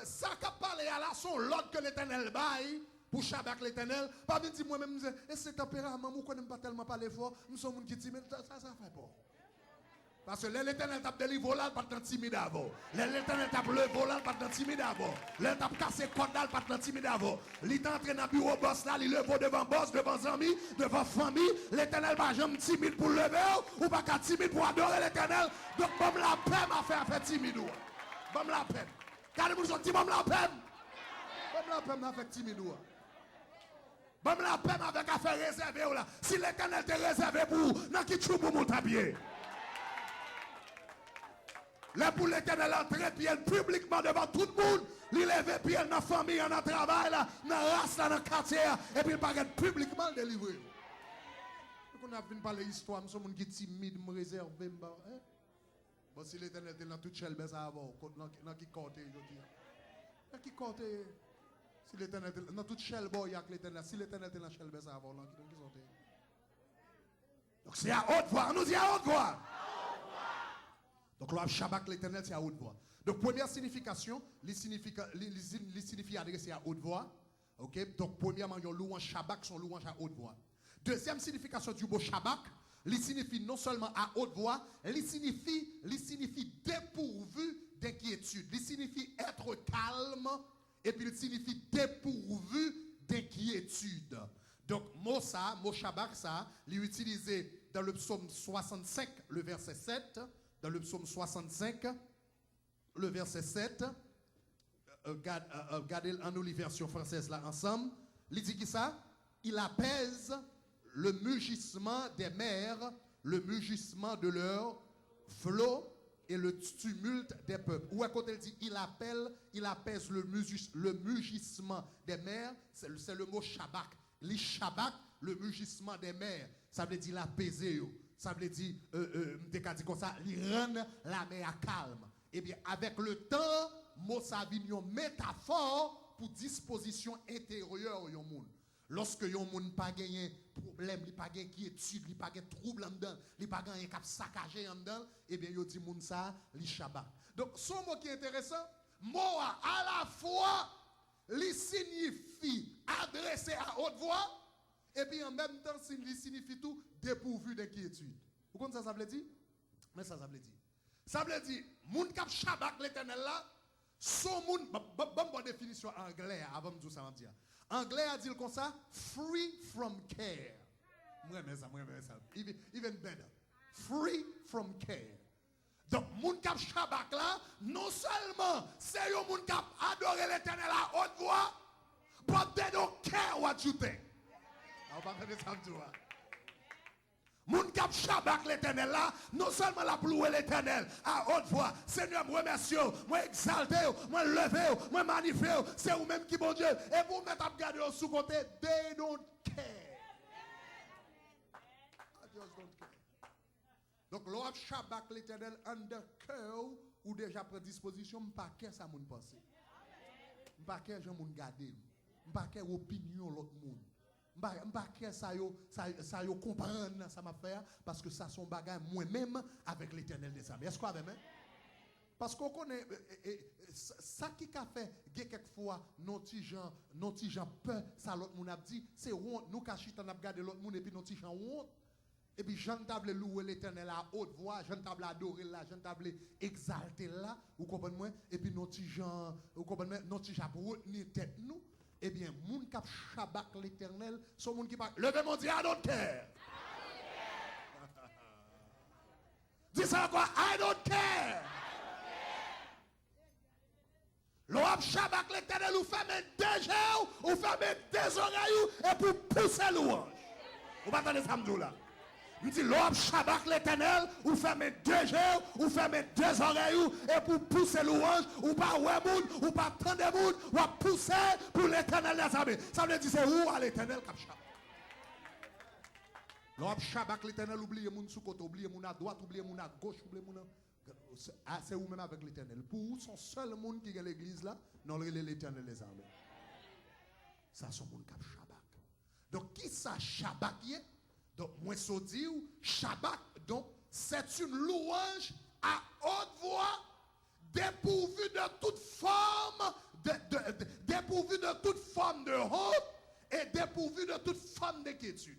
ça qui parle à la son l'ordre que l'Éternel baille pour Shabbat l'Éternel. Pas bien dire moi-même, et ce tempérament, nous ne connaissons pas tellement parler fort, nous sommes gens qui timide, ça fait pas. Parce que l'Éternel t'a délivré là, pas tant timide avant. L'Éternel t'a levé là, pas tant timide avant. L'Éternel t'a cassé cordal, pas tant timide avant. Il t'a entré dans le bureau boss là, il levé devant boss, devant amis, devant famille. L'Éternel va jamais timide pour lever ou pas timide pour adorer l'Éternel. Donc, bon la peine à faire timide. Bon la peine. Car vous dit bon la peine. Bon la peine à faire timide. Bon la peine avec affaire réservée là. Si l'Éternel te réservé pour vous, n'a qui chou pour mon tabier. Là pour l'Éternel entrer pied publiquement devant tout le monde, il lève pied dans la famille, dans le travail, dans la race, dans le quartier, et puis il paraît publiquement délivré. On a venu parler d'histoire, nous sommes des gens qui timides, réservés. Bon, si l'Éternel était dans toute chelbe, ça va, dans qui côté, je dis. Dans qui côté, si l'Éternel était dans toute chelbe, il y a que l'Éternel. Si l'Éternel était dans chelbe, ça va, dans qui côté. Donc c'est à haute voix, nous disons à haute voix. Donc, le Shabbat l'Éternel, c'est à haute voix. Donc, première signification, il signifie adresser à haute voix. Ok? Donc, premièrement, il y a louange Shabbat, son louange à haute voix. Deuxième signification du mot Shabbat, il signifie non seulement à haute voix, il signifie dépourvu d'inquiétude. Il signifie être calme, et puis il signifie dépourvu d'inquiétude. Donc, mot Shabbat, ça, il est utilisé dans le psaume 65, le verset 7. Dans le psaume 65, le verset 7, regardez en nous les versions françaises là ensemble, il dit qui ça? Il apaise le mugissement des mers, le mugissement de leurs flots et le tumulte des peuples. Ou à côté il dit il apaise le mugissement des mers, c'est le mot Shabbat. Les Shabbat, le mugissement des mers, ça veut dire l'apaiser. Ça veut dire, comme ça, il rend la mer calme. Eh bien, avec le temps, mot ça vient une métaphore pour disposition intérieure du monde. Lorsque le monde n'a pas gagné problème, il n'a pas gagné inquiétude, il n'a pas gagné trouble en dedans, il n'a pas gagné cap saccagé en dedans, eh bien, il dit monde ça, li Shabbat. Donc, son mot qui est intéressant, mot à la fois, il signifie adresser à haute voix, et puis en même temps, il signifie tout dépourvu d'inquiétude. Vous comprenez ça veut dire? Mais ça veut dire. Ça veut dire, moun kap Shabbat l'Éternel là, son moun, bonne définition anglais avant de dire ça, dire. Anglais a dit comme ça, free from care. Moi mais ça. Even better. Free from care. Donc, moun kap Shabbat là, non seulement c'est yon moun kap adorer l'Éternel à haute voix, but they don't care what you think. On va faire ça tout. Moun kap Shabbat l'Éternel là, non seulement la louer l'Éternel à haute voix, Seigneur, moi remercie, moi exalte, moi lever, moi magnifier, c'est vous même qui bon Dieu. Et vous mettez à regarder sous côté, they don't care. I just don't care. Donc, l'on Shabbat l'Éternel under cœur ou déjà prédisposition, pas qu'est ça moun penser. Pas qu'est gens moun garder. Pas qu'est opinion l'autre monde. M'pa que ça yo comprendre ça m'a fait parce que ça son bagage moi-même avec l'Éternel des armées. Est-ce qu'on avait même? Parce qu'on connaît ça qui a fait quelquefois non ti gens peur ça l'autre monde a dit c'est honte nous cachit on a regardé l'autre monde et puis non ti gens honte et puis j'en table louer l'Éternel à haute voix, j'en table adorer là, j'en table exalter là, vous comprenez moi et puis non ti gens vous comprenez non ti gens pour retenir tête nous. Eh bien, moun kap Shabbat l'Éternel, son moun qui parle. Levez mon Dieu, I don't care. Dis ça quoi? I don't care. L'Oab Shabbat l'Éternel, ou fermez deux yeux, ou fermez deux oreilles, et pour pousser louange. Vous pas entendre ça m'dou là? Je dis, l'Oab Shabbat l'Éternel, ou fermez deux yeux, ou fermez deux oreilles, et pour pousser louange, ou pas ouais moun, ou pas tendre moun, ou à pousser pour l'Éternel des armées. Ça veut dire, c'est où à l'Éternel comme Shabbat? L'Oab Shabbat l'Éternel, oubliez moun sous côté, oubliez moun à droite, oubliez moun à gauche, oubliez moun à... C'est où même avec l'Éternel. Pour où son seul monde qui est l'église là, non, l'Éternel des armées. Ça, c'est mon cap Shabbat. Donc, qui ça Shabbat y est? Donc, moi, je dis, Shabbat, donc, c'est une louange à haute voix dépourvu de toute forme dépourvu de toute forme de honte et dépourvu de toute forme d'inquiétude.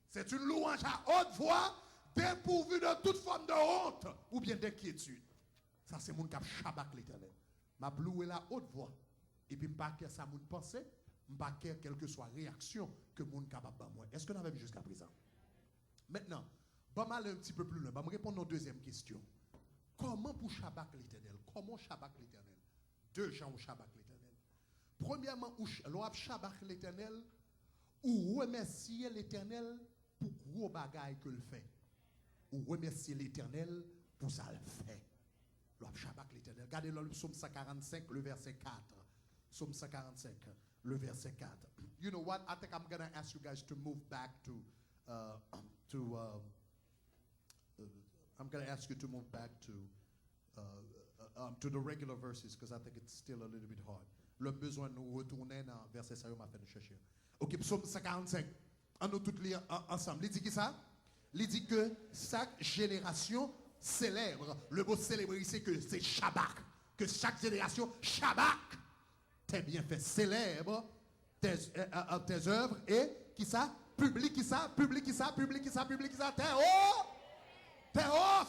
C'est une louange à haute voix, dépourvu de toute forme de honte ou bien d'inquiétude. Ça, c'est mon cap Shabbat l'Éternel. M'a loué la haute voix. Et puis, m'a pas ça mon pensée, m'a pas quelle que soit réaction que mon capable de moi. Est-ce que nous avons vu jusqu'à présent? Maintenant, je vais aller un petit peu plus loin. Je vais répondre aux deuxième question. Comment pour Shabbat l'Éternel? Comment Shabbat l'Éternel? Deux gens au Shabbat l'Éternel. Premièrement, l'on Shabbat l'Éternel, ou remercier l'Éternel pour gros bagaille que le fait. Ou remercier l'Éternel pour ça le fait. L'on Shabbat l'Éternel. Regardez le psaume 145, le verset 4. Psaume 145, le verset 4. You know what? I think I'm going to ask you guys to move back I'm going to ask you to move back to the regular verses because I think it's still a little bit hard. Le besoin de nous retourner dans verset ça m'a fait nous chercher. OK, psaume 145. On nous tous lire ensemble. Il dit qui ça? Il dit que chaque génération célèbre. Le mot célébrer c'est que c'est Shabbat. Que chaque génération Shabbat. T'es bien fait. Célèbre tes œuvres et qui ça? Publie qui ça? Publie qui ça? Publie qui ça? Publie qui ça? T'es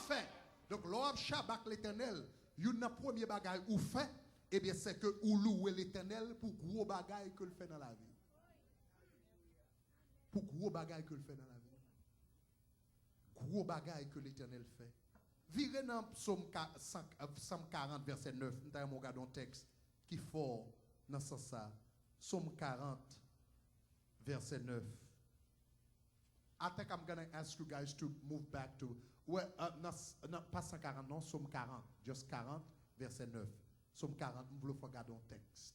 fait. Donc, l'homme Shabbat l'Éternel, une premier bagaille ou fait, eh bien, c'est que ou louer l'Éternel pour gros bagaille que le fait dans la vie. Pour gros bagaille que le fait dans la vie. Gros bagaille que l'Éternel fait. Virez dans Psaume 40, verset 9. Nous avons regardé un texte qui est fort dans ce sens. Psaume 40, verset 9. I think I'm going to ask you guys to move back to, pas 140, non, Psaume 40, just 40, verset 9. Psaume 40, nous voulons regarder un texte.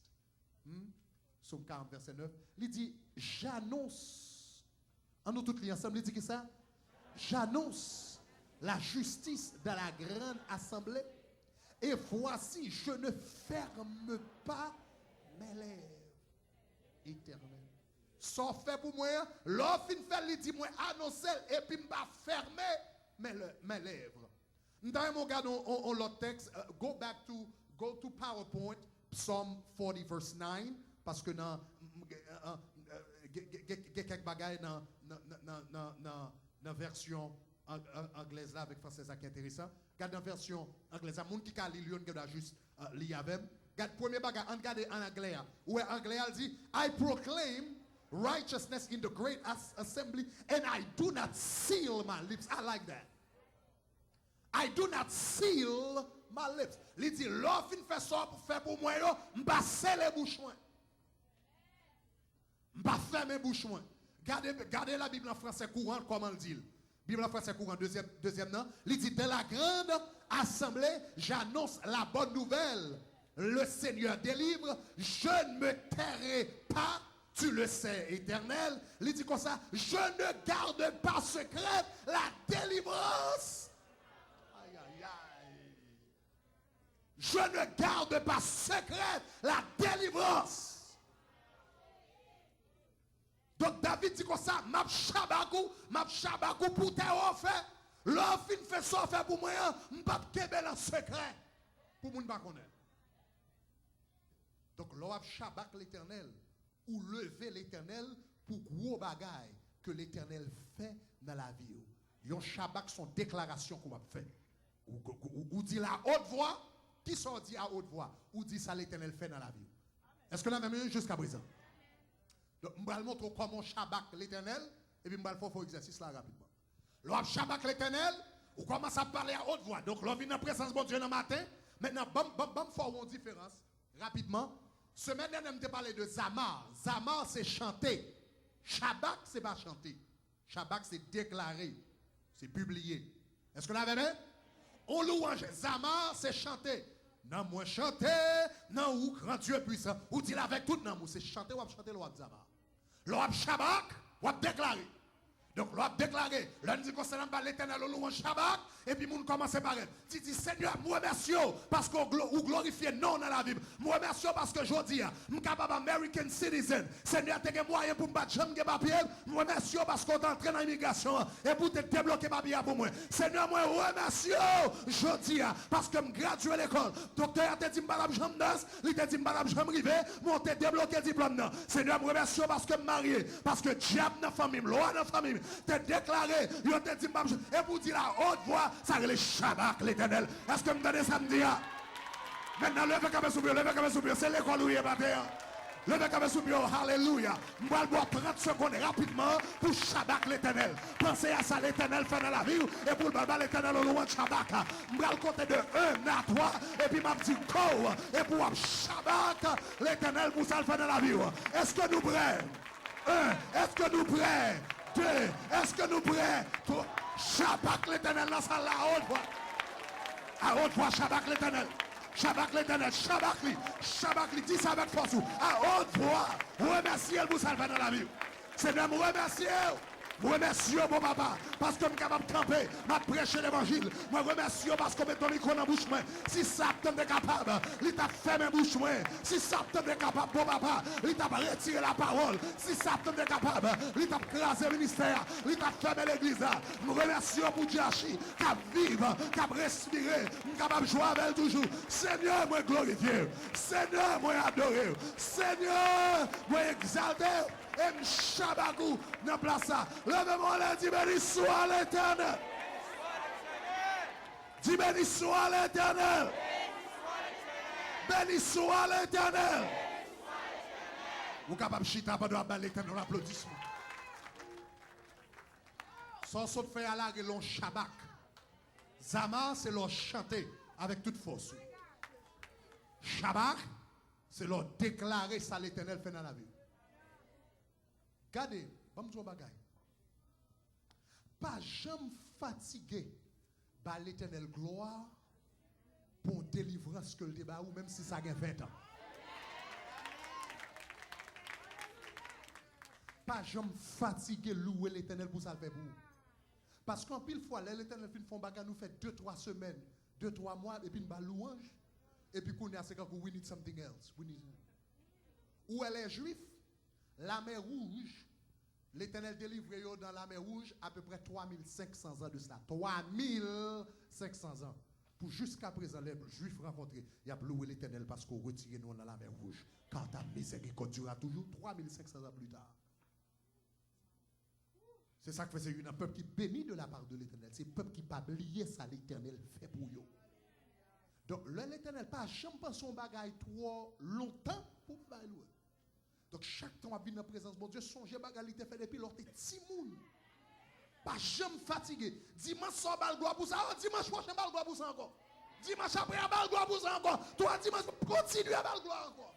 Psaume 40, verset 9. Il dit, j'annonce, en nous tous les ensemble, il dit que ça? J'annonce la justice dans la grande assemblée, et voici, je ne ferme pas mes lèvres. Éternel. Sans fait pour moi, l'offre fait, il dit moi annoncer et puis m'a fermer mes lèvres. Nous avons l'autre texte, go to PowerPoint, Psalm 40 verse 9, parce que dans quelques bagailles dans version anglaise là avec français ça qui est intéressant. Regarde dans version anglaise, il y a des gens qui a lu qui doit juste lire avec. Regarde premier bagage, regardez en anglais. Où anglais il dit I proclaim righteousness in the great assembly, and I do not seal my lips. I like that. I do not seal my lips. Il dit, l'offre fait ça pour faire pour moi, je ne vais pas sceller les bouches. Je ne vais pas fermer les bouches. Gardez la Bible en français courant, comment il dit. Bible en français courant, deuxième nom. Il dit, de la grande assemblée, j'annonce la bonne nouvelle. Le Seigneur délivre, je ne me tairai pas. Tu le sais, Éternel. Il dit comme ça, je ne garde pas secrète la délivrance. Aïe, aïe, aïe. Je ne garde pas secrète la délivrance. Donc David dit comme ça, m'a chabakou pour te offrir. L'offre fait ça fait pour moi, m'pas kebel en secret. Pour moun pas connaître. Donc l'offre Shabbat l'Éternel. Ou lever l'Éternel pour gros bagaille que l'Éternel fait dans la vie. Yon Shabbat son déclaration qu'on va faire. Ou dit la haute voix, qui sont dit à haute voix, ou dit ça l'Éternel fait dans la vie. Est-ce que nous avons jusqu'à présent? Donc, je vais vous montrer comment Shabbat l'Éternel, et puis je vais faire un exercice là rapidement. L'homme Shabbat l'Éternel, ou commence à parler à haute voix. Donc, l'homme vient dans la présence de Dieu dans le matin. Maintenant, faut une différence rapidement. Semaine dernière, je parlé de Zamar. Zamar, c'est chanter. Shabbat, c'est pas chanter. Shabbat, c'est déclarer. C'est publier. Est-ce que vous l'avez vu? On louange. Zamar, c'est chanter. Non, moi chanter. Non, ou grand Dieu puissant. Ou dire avec tout non, c'est chanter ou chanter le Zamar. Le Shabbat, ou déclarer. Donc, l'on a déclaré, l'on dit qu'on s'est l'éternel au louange Shabbat, et puis moun commence par elle. Dit Seigneur, moi merci parce qu'on glorifie non dans la Bible. Moi merci parce que je dis, je suis capable American citizen. Seigneur, tu as moyen pour me battre jamais papier. Moi merci parce qu'on est entré dans l'immigration et pour te débloquer papier pour moi. Seigneur, moi remercie, je dis, parce que je gradué l'école. Docteur te dit madame jambe danse, il te dit madame jambe rivé, moi te débloqué diplôme. Seigneur, moi remercie parce que je suis marié, parce que diable dans la famille, loi dans la famille. Te déclaré, yo te dit, et pour dire la haute voix, ça c'est le Shabbat l'éternel. Est-ce que me donnez samedi? Maintenant, levez comme un c'est l'école où il est battu. Levez comme un alléluia. Je vais boire 30 secondes rapidement pour Shabbat l'éternel. Pensez à ça, l'éternel fait dans la vie, et pour le baba l'éternel au loin de Shabbat. Je vais compter de 1 à 3, et puis je vais dire go, et pour Shabbat l'éternel pour ça le fait dans la vie. Est-ce que nous prêts? 1, est-ce que nous prêts? 2, est-ce que nous prêts? 3, Shabbat l'éternel dans sa la haute voix. À haute voix, Shabbat l'éternel. Shabbat l'éternel, Shabbat lui, dis ça avec force. À haute voix, remerciez le pour salver dans la vie. C'est de me remercier. Je remercie mon papa parce que je suis capable de camper, de prêcher l'évangile. Je remercie parce que je mets ton micro dans la bouche. Si Satan est capable, il t'a fait ma bouche. Si Satan est capable, mon papa, il t'a retiré la parole. Si Satan est capable, il t'a crasé le ministère, il t'a fermé l'église. Je remercie pour Diachi, qui vivre, qui respirer, qui est capable de jouer avec elle toujours. Seigneur, moi glorifier. Seigneur, moi adorer. Seigneur, moi exalter. Et m'chabagou dans place ça. Levez-moi là, dis béni soit l'éternel. Dis béni soit l'éternel. Béni soit l'éternel. Vous capable de chita pendant l'éternel l'applaudissement. Sans saut fait à la l'on Shabbat. Zama c'est leur chanter avec toute force. Shabbat c'est leur déclarer ça l'éternel fait dans la vie. Regardez, je vais vous dire pas jamais fatigué par l'éternel gloire pour délivrance que le débat ou même si ça a 20 ans. Pas jamais fatigué louer l'éternel pour ça le faire pour vous. Parce qu'en pile fois, l'éternel fait un bagage nous fait 2-3 semaines, 2-3 mois, et puis une balle louange, et puis qu'on est à 50 we need something else. Où elle est juif, la mer rouge, l'éternel délivre dans la mer rouge à peu près 3500 ans de cela. 3500 ans. Pour jusqu'à présent, les juifs rencontrés, il y a loué l'éternel parce qu'on retire nous dans la mer rouge. Quand ta miséricorde durera toujours 3500 ans plus tard. C'est ça que c'est un peuple qui bénit de la part de l'éternel. C'est un peuple qui n'a pas oublié ça l'éternel fait pour eux. Donc, l'éternel pas jamais pensé son bagaille trop longtemps pour faire louer. Donc chaque temps à venir dans la présence de mon Dieu, songez bagalité fait depuis l'autre petit monde. Pas jamais fatigué. Dimanche soir bal gloire pour ça, dimanche prochain bal gloire pour ça encore. Dimanche après bal gloire pour ça encore. Toi dimanche continue à bal gloire encore.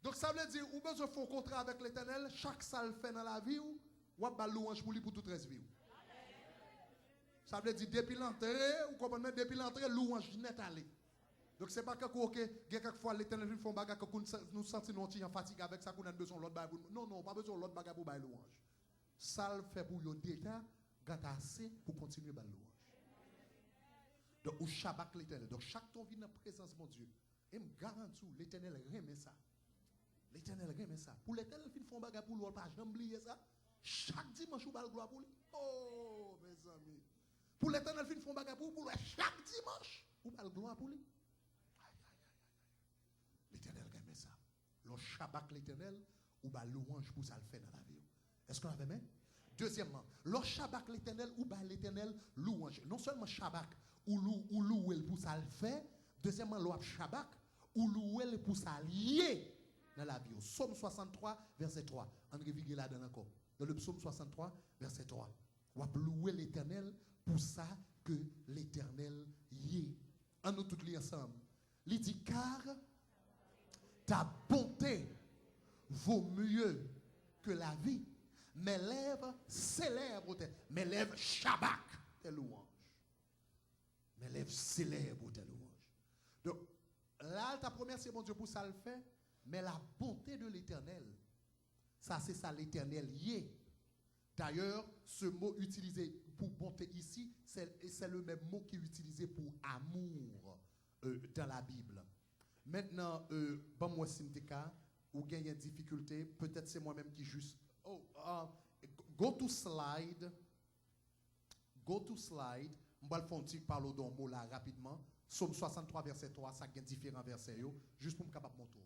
Donc ça veut dire ou besoin de faire un contrat avec l'Éternel, chaque salle fait dans la vie ou bal louange pour lui pour toute reste vie. Ça veut dire depuis l'entrée, ou comprenez depuis l'entrée louange net aller. Donc c'est pas que quelquefois l'éternel fait un bagage que nous sentons nous fatigués avec ça qu'on a besoin de l'autre bagage. Non, pas besoin de l'autre bagage pour bailler louange. Ça le fait pour yo déjà gâter assez pour continuer bailler louange. Donc au Shabbat l'éternel. Donc chaque temps vient dans la présence de mon Dieu. Et me garantis l'éternel remet ça. L'éternel remet ça. Pour l'éternel il fait un bagage pour l'autre pas jamais oublier ça. Chaque dimanche ou balle gloire pour lui. Oh mes amis. Pour l'éternel il fait un bagage pour lui chaque dimanche ou balle gloire pour lui. L'éternel remet ça. Le Shabbat l'éternel ou ba louange pour ça le fait dans la vie. Est-ce qu'on avait même? Deuxièmement, le Shabbat l'éternel ou ba l'éternel louange. Non seulement Shabbat ou louer pour ça le fait. Deuxièmement, le Shabbat ou louer pour ça lié dans la vie. Psaume 63 verset 3. André Viguel là dedans encore. Dans le psaume 63 verset 3. Ou louer l'éternel pour ça que l'éternel y est. En nous tous les ensemble. Il dit car ta bonté vaut mieux que la vie. Mes lèvres célèbrent mes lèvres Shabbat tes louanges. Mes lèvres célèbrent tes louanges. Donc, là, ta première, c'est mon Dieu pour ça le fait, mais la bonté de l'éternel, ça c'est ça l'éternel y est. D'ailleurs, ce mot utilisé pour bonté ici, c'est le même mot qui est utilisé pour amour dans la Bible. Maintenant, bon, moi, Syntheka, ou gagne une difficulté, peut-être c'est moi-même qui juste. Oh, go to slide. Go to slide. Je vais faire un petit parler d'un mot là rapidement. Somme 63, verset 3, ça a différents versets, juste pour me capable de montrer.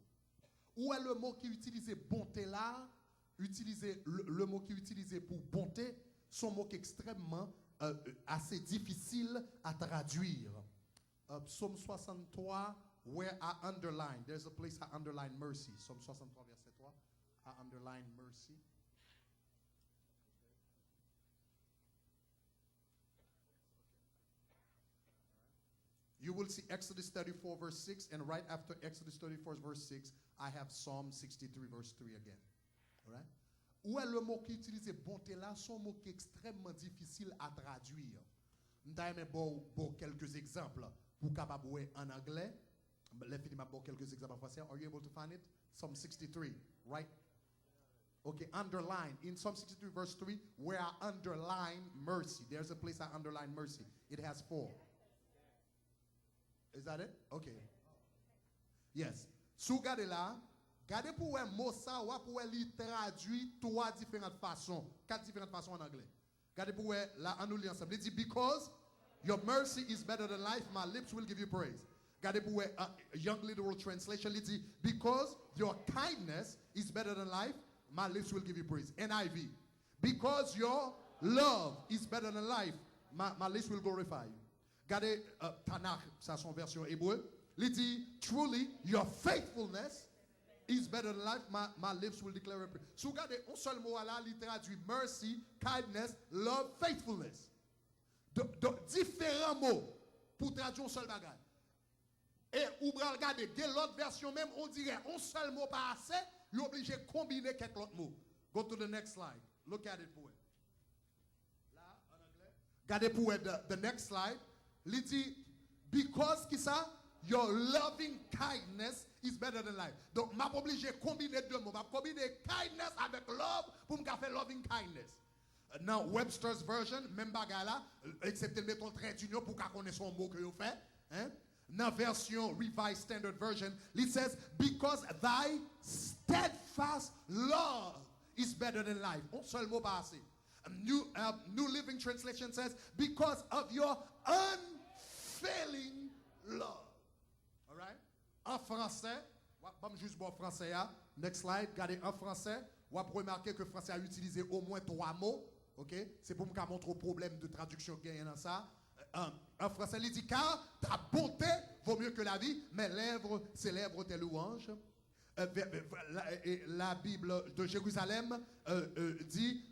Où est le mot qui est utilisé bonté là? Le mot qui est utilisé pour bonté, son mot qui est extrêmement assez difficile à traduire. Psaume 63, where I underline, there's a place I underline mercy. Psaume 63, verset 3, I underline mercy. You will see Exodus 34, verse 6, and right after Exodus 34, verse 6, I have Psalm 63, verse 3 again. All right? Où est le mot qui est utilisé bonté là, son mot qui est extrêmement difficile à traduire. Nous avons quelques exemples pour capable en anglais. Let me give quelques exemples en français. Are you able to find it? Psalm 63, right? Okay, underline. In Psalm 63, verse 3, where I underline mercy. There's a place I underline mercy. It has 4. Is that it? Okay. Yes. Sous gardez là, gardez pour un mot ça, ou pour lui traduire quatre différentes façons en anglais. Gardez pour là, on nous lit ensemble. Il dit, because your mercy is better than life, my lips will give you praise. Gardez pour Young Literal Translation, il dit, because your kindness is better than life, my lips will give you praise. NIV. Because your love is better than life, my lips will glorify you. Regardez Tanakh, ça son version hébreu. Il dit, truly, your faithfulness is better than life. My lips will declare it. So regardez, un seul mot là, il traduit mercy, kindness, love, faithfulness. Différents mots pour traduire un seul bagage. Et ou regardez, de l'autre version même, on dirait un seul mot pas assez, il est obligé de combiner quelques autres mots. Go to the next slide. Look at it pour là, en anglais. Regardez pour the next slide. Il dit, because qui ça? Your loving kindness is better than life. Donc, je suis obligé de combiner deux mots. Je vais combiner kindness avec love pour me faire loving kindness. Now, Webster's version, même bagarre là, excepté le mettre trait d'union pour qu'on connaisse son mot que vous faites. Hein? Dans version Revised Standard Version, it says, because thy steadfast love is better than life. Un seul mot pas assez. New Living Translation says, because of your unfailing love. All right? En français, je vais juste voir français. Next slide, regardez en français. Vous avez remarqué que le français a utilisé au moins 3 mots. OK? C'est pour me montrer le problème de traduction qu'il y a dans ça. En français, il dit, car ta bonté vaut mieux que la vie, mes lèvres célèbrent tes louanges. La Bible de Jérusalem dit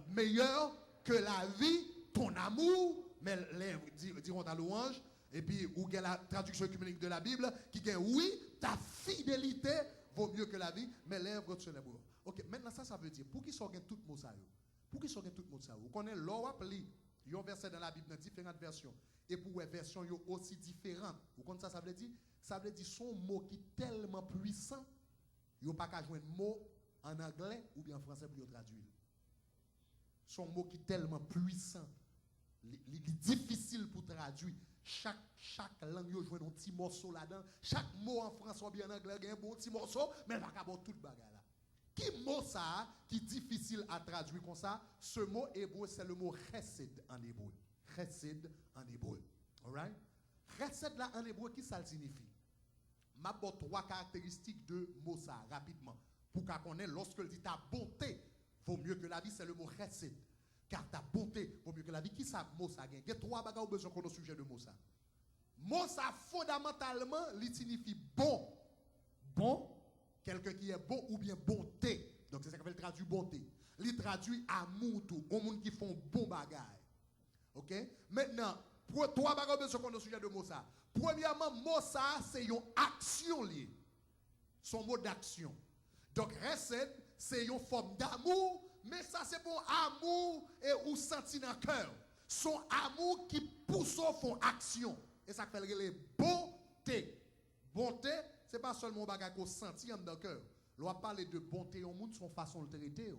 meilleur que la vie, ton amour, mes lèvres diront ta louange. Et puis, où il y a la traduction œcuménique de la Bible qui dit oui, ta fidélité vaut mieux que la vie, mes lèvres te célèbrent. Ok, maintenant ça veut dire, pour qui sont tout mot ça? Pour qui sont tout mot ça? Vous connaissez l'or il y a un verset dans la Bible dans différentes versions. Et pour les versions aussi différentes. Vous connaissez ça veut dire? Ça veut dire son mot qui est tellement puissant, il n'y a pas qu'à jouer un mot en anglais ou bien en français pour le traduire. Son mot qui est tellement puissant, il est difficile pour traduire. Chaque langue, il y a un petit morceau là-dedans. Chaque mot en français ou bien en anglais, il y a un bon petit morceau, mais il n'y a pas tout le bagage là. Qui mot ça qui est difficile à traduire comme ça? Ce mot hébreu, c'est le mot chesed en hébreu. Chesed en hébreu. All right? Chesed là en hébreu, qui ça signifie? Ma bon 3 caractéristiques de mot ça rapidement. Pour qu'on connaisse, lorsque il dit ta bonté vaut mieux que la vie, c'est le mot chesed. Car ta bonté vaut mieux que la vie. Qui ça mot ça gagne? Il y a 3 bagages besoin qu'on a au sujet de mot ça. Mot ça fondamentalement, il signifie bon. Bon, quelqu'un qui est bon ou bien bonté. Donc c'est ça qu'on veut traduire bonté. Il traduit amour tout, au monde qui font bon bagage. OK? Maintenant, pour 3 bagages besoin qu'on a au sujet de mot ça. Premièrement, mot ça c'est une action liée. Son mot d'action. Donc recette, c'est une forme d'amour, mais ça c'est pour amour et ou senti dans le cœur. Son amour qui pousse au fond action. Et ça fait les bonté. Bonté, c'est pas seulement un bagage qu'on senti dans le cœur. On va parler de bonté au monde, son façon de traiter.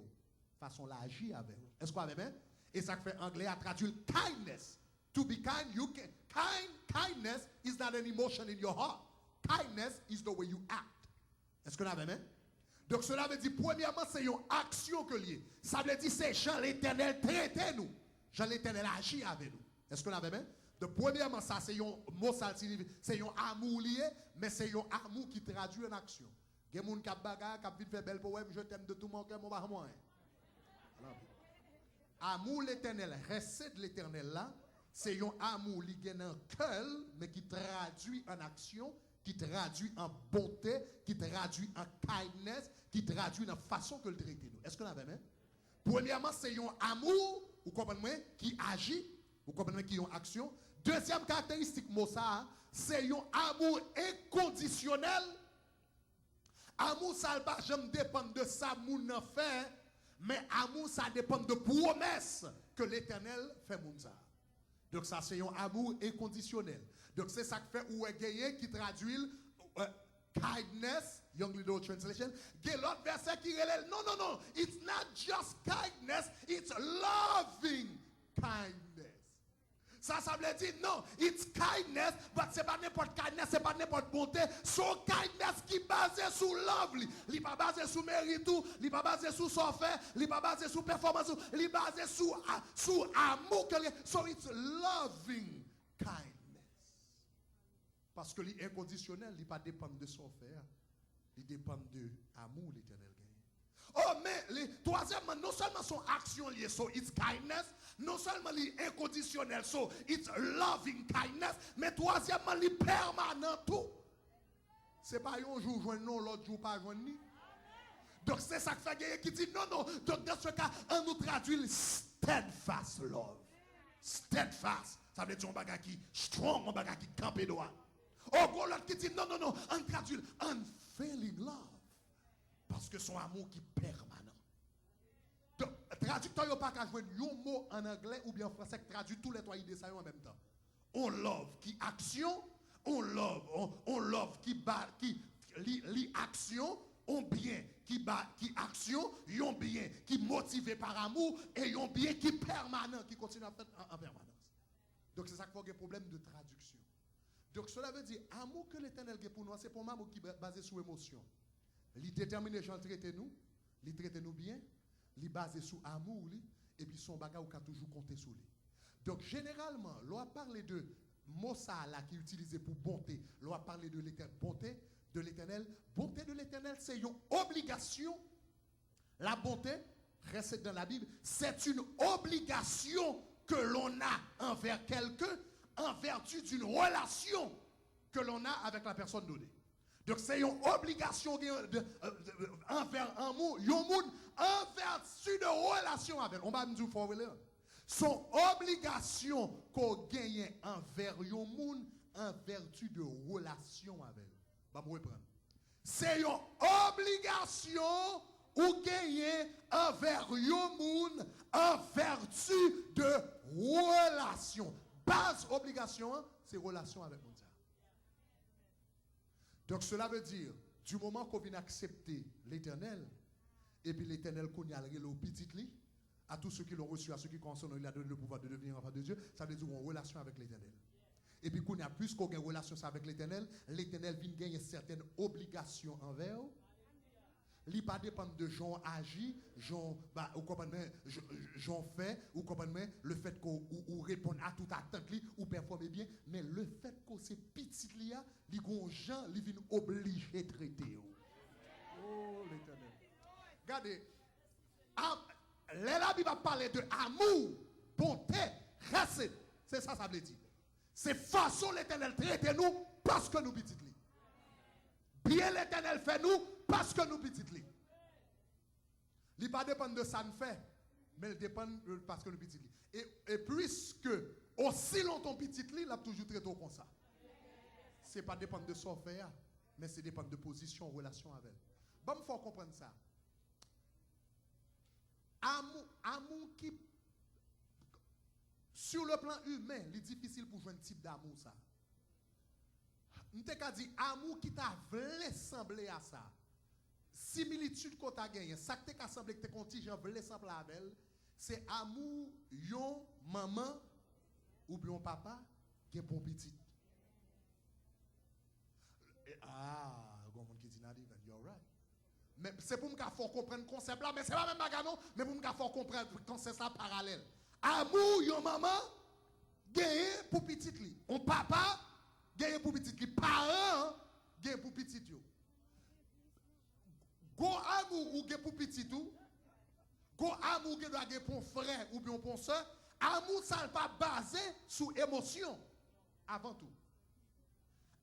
façon l'agir avec. Est-ce qu'on a même? Et ça fait anglais à traduire kindness. To be kind, kindness is not an emotion in your heart. Kindness is the way you act. Est-ce qu'on a même? Donc cela veut dire, premièrement, c'est une action que lié. Ça veut dire, c'est Jean l'Éternel traité nous. Jean l'Éternel agit avec nous. Est-ce qu'on a même? Donc premièrement, ça c'est un mot, c'est un amour lié, mais c'est un amour qui traduit une action. Il y a des gens qui ont vite fait belle poème, je t'aime de tout mon cœur, mon bar moi. Amour l'Éternel, recette de l'Éternel là, c'est un amour qui est dans le cœur, mais qui traduit en action, qui traduit en bonté, qui traduit en kindness, qui traduit dans la façon que le traite nous. Est-ce qu'on a même? Premièrement, c'est un amour, vous comprenez, qui agit, vous comprenez, qui a une action. Deuxième caractéristique, ça, c'est un amour inconditionnel. Amour, ça ne va jamais dépendre de ça, moun nan fait, mais amour, ça dépend de promesses que l'Éternel fait moun ça. Donc ça, c'est un amour inconditionnel. Donc c'est ça qui fait ou est qui traduit kindness, Young Little Translation. Il y a l'autre verset qui relève, non, it's not just kindness, it's loving kindness. Ça veut dire non, it's kindness, mais ce n'est pas n'importe kindness, ce n'est pas n'importe bonté. Son kindness qui est basé sur love, il n'est pas basé sur mérite, il n'est pas basé sur software, il n'est pas basé sur performance, il est basé sur amour. So it's loving kindness. Parce que l'inconditionnel, il ne pas dépendre de software, il dépend de l'amour l'Éternel. Oh, mais troisièmement, non seulement son action liée, so it's kindness, non seulement l'inconditionnel, so it's loving kindness, mais troisièmement, il permanent tout. C'est pas un jour joindre non, l'autre jour pas joindre ni. Donc c'est ça que fait qui dit non. Donc dans ce cas, on nous traduit steadfast love. Steadfast, ça veut dire un bagage qui strong, un bagage qui campé droit. Oh, l'autre qui dit non, on traduit unfailing love. Parce que son amour qui est permanent. Donc, traducteur n'a pas qu'à jouer un mot en anglais ou bien en français qui traduit tous les trois idées ça en même temps. On love qui action, on love qui action, on bien qui action, on bien qui motivé par amour et on bien qui permanent, qui continue à faire en permanence. Donc c'est ça qu'il faut qu'il y ait problème de traduction. Donc cela veut dire amour que l'Éternel a pour nous, c'est pour un amour qui est basé sur émotion. Il détermine les gens traiter nous, il traite nous bien, il basé sur amour, et puis son bagage qui a toujours compté sur lui. Donc généralement, l'on parle de Mossa là qui est utilisé pour bonté, l'on parle de l'éternel, bonté de l'éternel, c'est une obligation. La bonté, reste dans la Bible, c'est une obligation que l'on a envers quelqu'un en vertu d'une relation que l'on a avec la personne donnée. Donc c'est une obligation envers un monde, en vertu de relation avec. On va me dire faut relire. Son obligation qu'on gagne envers un monde en vertu de relation avec. Va me reprendre. C'est une obligation ou gagner envers un monde en vertu de relation. Base obligation, c'est relation avec monde. Donc cela veut dire, du moment qu'on vient accepter l'Éternel, et puis l'Éternel qu'on y a au petit lit, à tous ceux qui l'ont reçu, à ceux qui concernent, il a donné le pouvoir de devenir enfant de Dieu, ça veut dire qu'on a une relation avec l'Éternel. Et puis qu'on a plus qu'on a une relation avec l'Éternel vient gagner certaines obligations envers eux. Il ne pas dépendre de gens agis, gens fait, ou comprenez le fait qu'on répond à toute attente, ou performer bien, mais le fait que ces petits liens, les gens, ils viennent obligés de traiter. Oh l'Éternel. Regardez, la Bible va parler de amour, bonté, recette. C'est ça veut dire. C'est façon l'Éternel traite nous parce que nous petits liens. Bien l'Éternel fait nous parce que nous petits liens. Il ne pas dépendre de ça nous fait, mais il dépend parce que nous petits liens. Et puisque aussi longtemps petit liens, il a toujours traité comme ça. Ce n'est pas dépendre de son faire, mais c'est dépendre de position, relation avec. Bon, il faut comprendre ça. Amour qui, sur le plan humain, il est difficile pour jouer un type d'amour ça. On t'a dit amour qui t'a voulu sembler à ça. similitude qu'on t'a gagné, ça que t'es semblé que t'es contingent blessé semble avec elle, c'est amour yon maman ou bien papa qui est bon petit. Ah, il y a un monde qui dit not even, you're right. Mais c'est pour me faire comprendre le concept là, mais c'est pas même bagarre non, mais pour me faire comprendre le concept là parallèle. Amour yon maman gagné pour petit li. On papa gagné pour petit li. Parents gagné pour petit yo. Go amour ou gagné pour petit tout. Go amour qui doit gagner pour frère ou bien pour soeur. Amour ça pas basé sur émotion avant tout.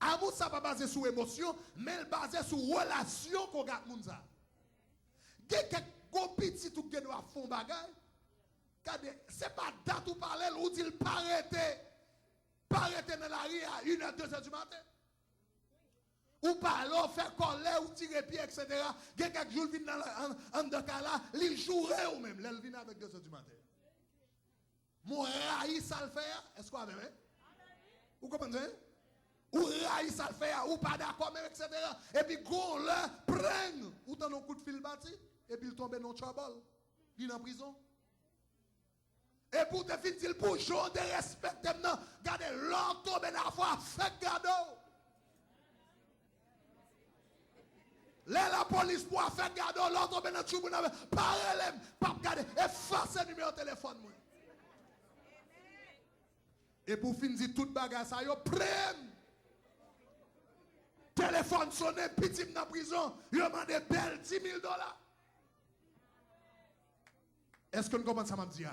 Amour ça pas basé sur émotion, mais basé sur relation qu'on a avec moun. Quelques petit tout qui doit fond bagay. C'est pas date ou parler ou dit paraître dans la rue à 1h, 2h du matin. Ou parler, faire colère, ou tirer pied, etc. Il y a quelques jours, il vient dans le cas là, il jouerait ou même, il vient avec 2h du matin. Mon raïs ça le fait, est-ce qu'on a même? Vous comprenez? Ou raïs ça le fait, ou pas d'accord même, etc. Et puis, go là, prenne, ou t'en un coup de fil bâti, et puis il tombe dans le trouble, il est en prison. Et pour te finir, pour jouer de respect, regardez, l'autre tombe dans la foi, fait gado. La police pour faire gado, l'autre tombe dans le tribunal, parlez, pas regarder, efface le numéro de téléphone. Et pour finir, toute bagarre, ça, yo prenne. Téléphone sonné, petit dans la prison, yo demande belle $10,000. Est-ce que nous comprenons ça, m'a dit?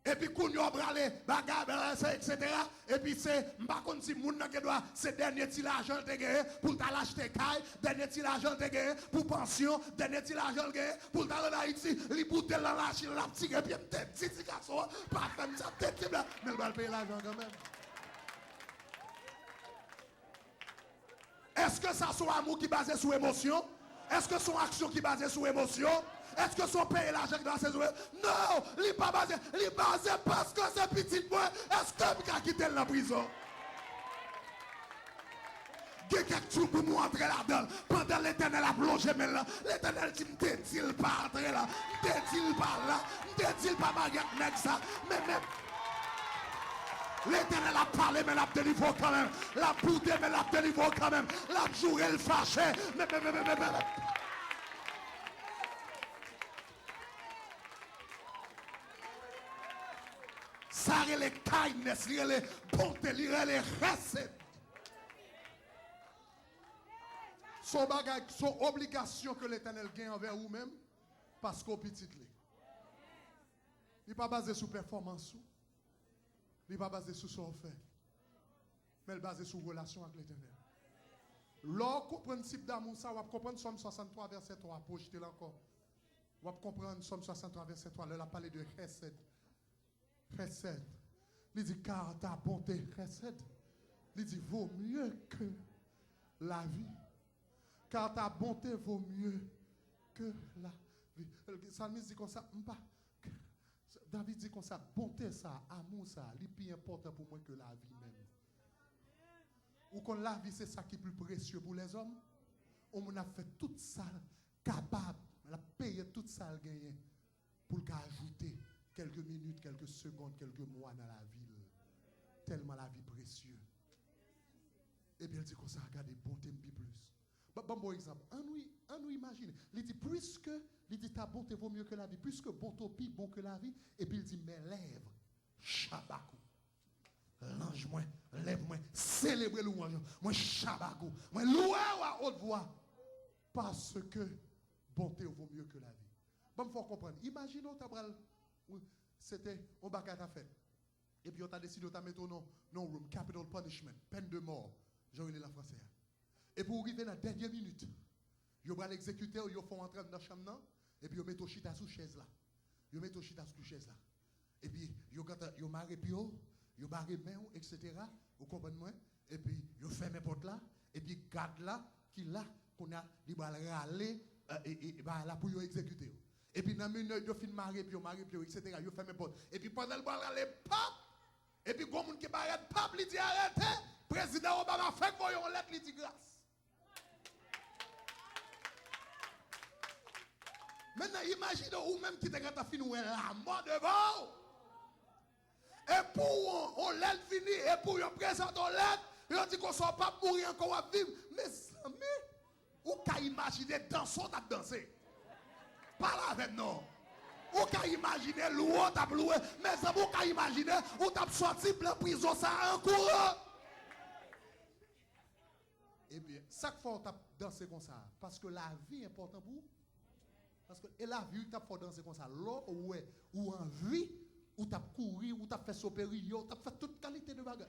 Et puis, quand nous bralé, bagarre, etc. Et puis, c'est, par contre, si moun qui doit, c'est dernier petit l'argent te gagné pour t'acheter caille, dernier petit l'argent te gagné pour pension, dernier petit l'argent gagné pour t'aller en Haïti, li bouter dans la Chine, la petite, et puis, petit garçon, pas comme ça, petit, mais il va payer l'argent quand même. Est-ce que ça soit amour qui est basé sur émotion? Est-ce que son action qui est basée sur émotion? Est-ce que son père l'argent qui doit se jouer? Non, il n'est pas basé. Il est basé parce que c'est petit moi. Est-ce que je vais quitter la prison? Il y a quelque chose pour moi entrer là-dedans. Pendant l'éternel a plongé, mais là, l'éternel dit, m'te-t-il pas entrer là? M'te-t-il pas là? M'te-t-il pas marier avec ça? Mais même. L'éternel a parlé, mais l'a délivré quand même. L'a boudé, mais l'a délivré quand même. L'a juré, le fâché. Mais. Ça, il est kindness, il est bonté, il est recette. Son bagage, son obligation que l'éternel gagne envers vous-même, parce qu'au petit, il n'est pas basé sur performance. Il n'est pas basé sur son fait, mais il est basé sur relation avec l'éternel. Lorsqu'on comprend le type d'amour, ça, on va comprendre Somme 63, verset 3. Pour jeter là encore. On va comprendre Somme 63, verset 3. Là, il a parlé de chesed. Chesed. Il dit, car ta bonté, chesed. Il dit, vaut mieux que la vie. Car ta bonté vaut mieux que la vie. Le psalmiste dit comme ça, David dit comme ça, bonté ça, amour ça, c'est plus important pour moi que la vie même. Ou quand la vie c'est ça qui est plus précieux pour les hommes, on a fait tout ça capable, on a payé tout ça gagné pour ajouter quelques minutes, quelques secondes, quelques mois dans la vie. Tellement la vie précieuse. Et bien il dit comme ça, regardez, bonté me plus. Bon exemple, on nous imagine. Il dit, puisque, il dit, ta bonté vaut mieux que la vie, puisque bonté est bon que la vie, et puis il dit, mes lèvres, chabakou. Lange moi, lève-moi, célébrer louange, moi chabakou, moi louer à haute voix, parce que bonté vaut mieux que la vie. Bon, il faut comprendre. Imaginons, c'était un bac à fait. Et puis on t'a décidé de mettre non room, capital punishment, peine de mort. J'ai la française. Et pour arriver dans la dernière minute, ils vont l'exécuter, ils font entrer dans la chambre, et puis ils mettent au chita sous chaise là. Ils mettent au chita sous chaise là. Et puis ils marrent pied, ils marrent main, etc. Vous comprenez moi? Et puis ils ferment la porte là, et puis garde là, qui là, qu'on a, ils vont râler, et là pour les exécuter. Et puis dans la minute, ils finissent marrer pied, etc. Ils ferment la porte. Et puis pendant le bal râler, pop! Et puis quand qui arrête, pop, il dit arrêtez! Président Obama fait voyons lettre, il dit grâce. Maintenant, imaginez ou même qui te gâte fini ou la mort devant. Et pour on l'aide fini, et pour on présente on l'aide, on dit qu'on soit pas mourir encore à vivre. Mais amis, ou qu'à imaginer danser, t'as dansé. Pas là avec nous. Ou qu'à imaginer louer, t'as loué. Mais ça vous qu'à imaginer, ou t'as sorti plein prison, ça en courant. Eh bien, chaque fois on t'a dansé comme ça, parce que la vie est importante pour vous. Parce que et la vie, t'as fait danser comme ça. Là, ouais, ou en vie, ou t'as couru, ou t'as fait supérieur, t'as fait toute qualité de bagarre.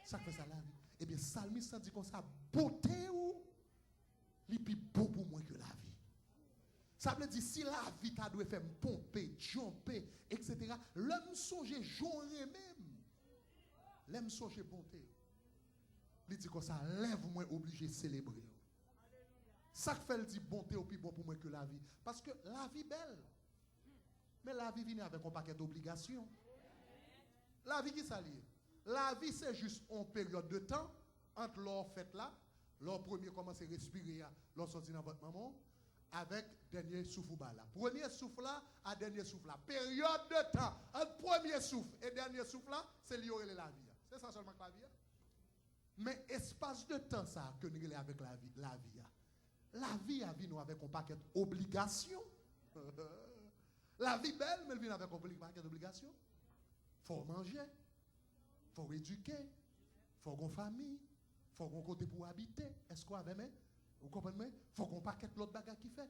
Ça fait ça la vie. Eh bien, Salmiste dit comme ça, beauté ou, il plus beau pour moi que la vie. Ça veut dire, si la vie t'a dû faire pomper, jumper, etc., l'homme songe j'aurais même. L'homme songe bonté. Il dit comme ça, lève-moi obligé de célébrer. Ça fait le dit bonté au plus bon pour moi que la vie. Parce que la vie belle. Mais la vie vient avec un paquet d'obligations. La vie qui s'allie. La vie c'est juste une période de temps entre leur fête là, leur premier commence à respirer, leur sortir dans votre maman, avec dernier souffle là. Premier souffle là à dernier souffle là. Période de temps entre premier souffle et dernier souffle là, c'est lié la vie. C'est ça seulement que la vie. Mais espace de temps ça que nous avons avec la vie. La vie a venu avec un paquet d'obligations. La vie belle, mais elle vient avec un paquet d'obligations. Il faut manger, il faut éduquer, il faut avoir une famille, il faut avoir un côté pour habiter. Est-ce qu'on a même? Vous comprenez? Il faut qu'on paquet l'autre bagarre qui fait.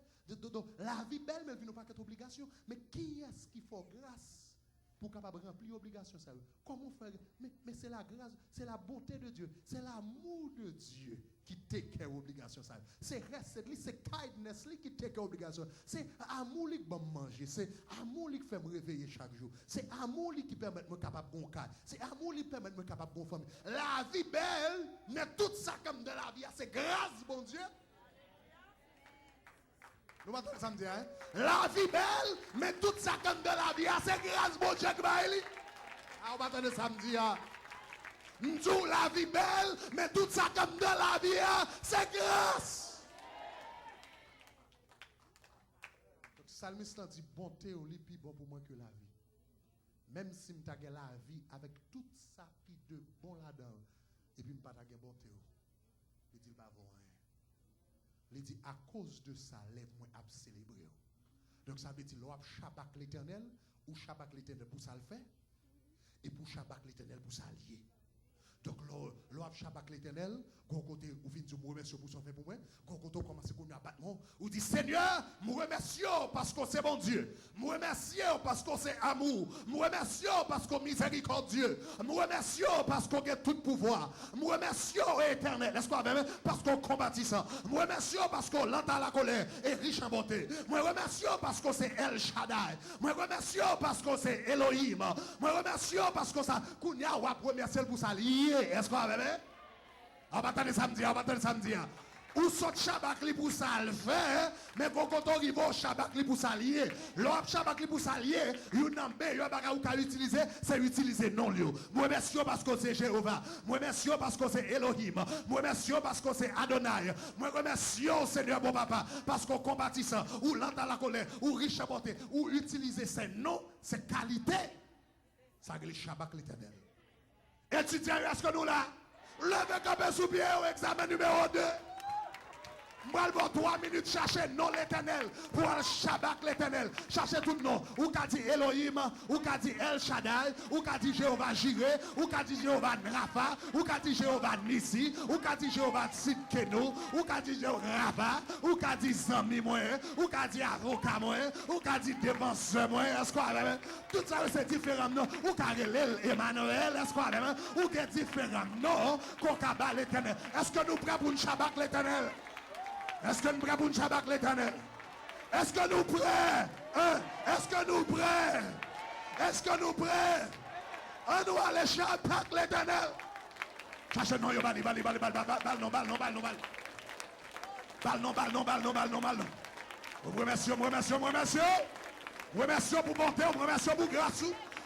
La vie belle, mais elle vient avec un paquet d'obligations. Mais qui est-ce qu'il faut grâce pour capable remplir l'obligation? Comment faire? Mais c'est la grâce, c'est la bonté de Dieu, c'est l'amour de Dieu qui take care obligation. C'est reste, c'est kindness qui take care obligation. C'est amour qui va manger, c'est amour qui fait me réveiller chaque jour. C'est amour qui permet de me capable bon cadre. C'est amour qui permet de me capable bon famille. La vie belle, mais tout ça comme de la vie, c'est grâce bon Dieu. Nous m'entendons samedi, hein? La vie belle, mais tout ça comme de la vie, c'est grâce bon Dieu. Ah, on m'entendons samedi, hein? Nous la vie belle, mais tout ça comme de la vie, c'est grâce. Donc, Salmiste dit bonté au lit plus bon pour moi que la vie. Même si je t'ai la vie avec tout ça qui de bon là-dedans, et puis je pas t'ai bonté. Il dit pas bon rien. Il dit à cause de ça, lève-moi à célébrer. Donc ça veut dire l'on Shabbat l'Éternel ou Shabbat l'Éternel pour ça le faire et pour Shabbat l'Éternel pour ça lier. Donc, l'on Shabbat l'Éternel, quand côté ou fin du remercie pour son fait pour moi, quand côté commence à battre, ou dit Seigneur, nous remercions parce que c'est bon Dieu. Nous remercions parce que c'est amour. Nous remercions parce que miséricordieux. Nous remercions parce qu'on a tout pouvoir. Nous remercions éternel. Est-ce qu'on a même parce qu'on combattissant. Nous remercions parce qu'on l'entend la colère et riche en bonté. Nous remercions parce que c'est El Shaddai. Nous remercions parce que c'est Elohim. Nous remercions parce que ça, qu'on y a remercié pour ça lié. Est-ce qu'on a même? On va attendre samedi, Ou saute Shabbat li pour ça le faire, mais quand on arrive au Shabbat li pour s'allier, l'autre Shabbat li pour s'allier, yon nambe, yon baga ou ka utiliser, c'est utiliser non lieu. Moi merci parce que c'est Jéhovah. Moi merci parce que c'est Elohim. Moi merci parce que c'est Adonai. Moi remercie Seigneur bon papa parce qu'on combattissant ou l'entend la colère ou riche à porter ou utiliser ces noms, ces qualités. Ça le Shabbat l'Éternel. Étudiants, est-ce que nous là? Levez comme sous pied au examen numéro 2. Moi, je 3 minutes chercher non l'éternel pour le Shabbat l'éternel. Chercher tout le nom. Ou qu'a dit Elohim, ou qu'a dit El Shaddai, ou qu'a dit Jéhovah Jireh, ou qu'a dit Jéhovah Rapha, ou qu'a dit Jéhovah Nissi, ou qu'a dit Jéhovah Tzidkenu, ou qu'a dit Jéhovah Rapha, ou qu'a dit Zami moi, ou qu'a dit avocat moi, ou qu'a dit défenseur moi. Est-ce qu'on a tout ça c'est différent non? Ou qu'a dit Emmanuel, est-ce qu'on a ou qu'a différent non? Qu'on a l'éternel. Est-ce que nous prêts pour une Shabbat l'éternel? Est-ce que nous prêts pour une Shabbat l'éternel? Est-ce que nous prêts? Hein? Est-ce que nous prêts? Est-ce que nous prêts? On doit aller Shabbat l'éternel. Cherchez non, balle. Remercions pour bonté, remercions pour grâce.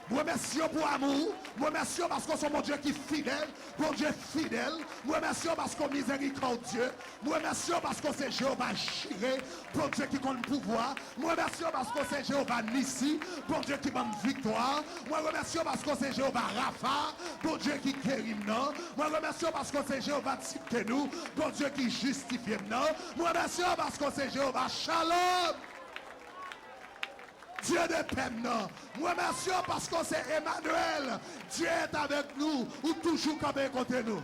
Moi, merci pour amour. Moi, merci parce que c'est mon Dieu qui est fidèle. Mon Dieu fidèle. Moi, merci parce que miséricordieux. Moi, merci parce que c'est Jéhovah Jireh. Bon Dieu qui compte pouvoir. Moi, merci parce que c'est Jéhovah Nissi. Bon Dieu qui donne victoire. Moi, remercie parce que c'est Jéhovah Rapha. Bon Dieu qui guérit nous. Moi, remercie parce que c'est Jéhovah Tzidkenu. Bon Dieu qui justifie nous. Moi, remercie parce que c'est Jéhovah Shalom. Dieu de paix, non. Moi, merci parce que c'est Emmanuel. Dieu est avec nous, ou toujours comme côté nous.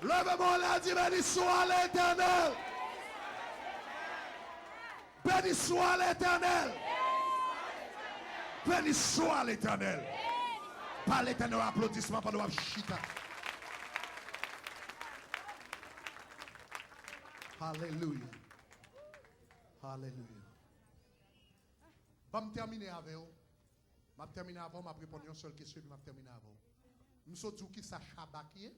Lève-moi là, dit béni soit l'Éternel. Béni soit l'Éternel. Béni soit l'Éternel. Par l'Éternel, applaudissement pour nous. Chita. Alléluia. Alléluia. Je vais terminer avec vous. Je vais terminer avant, je vais répondre à une seule question, je vais terminer avant. Je vais dire qui ça Shabbat qui est.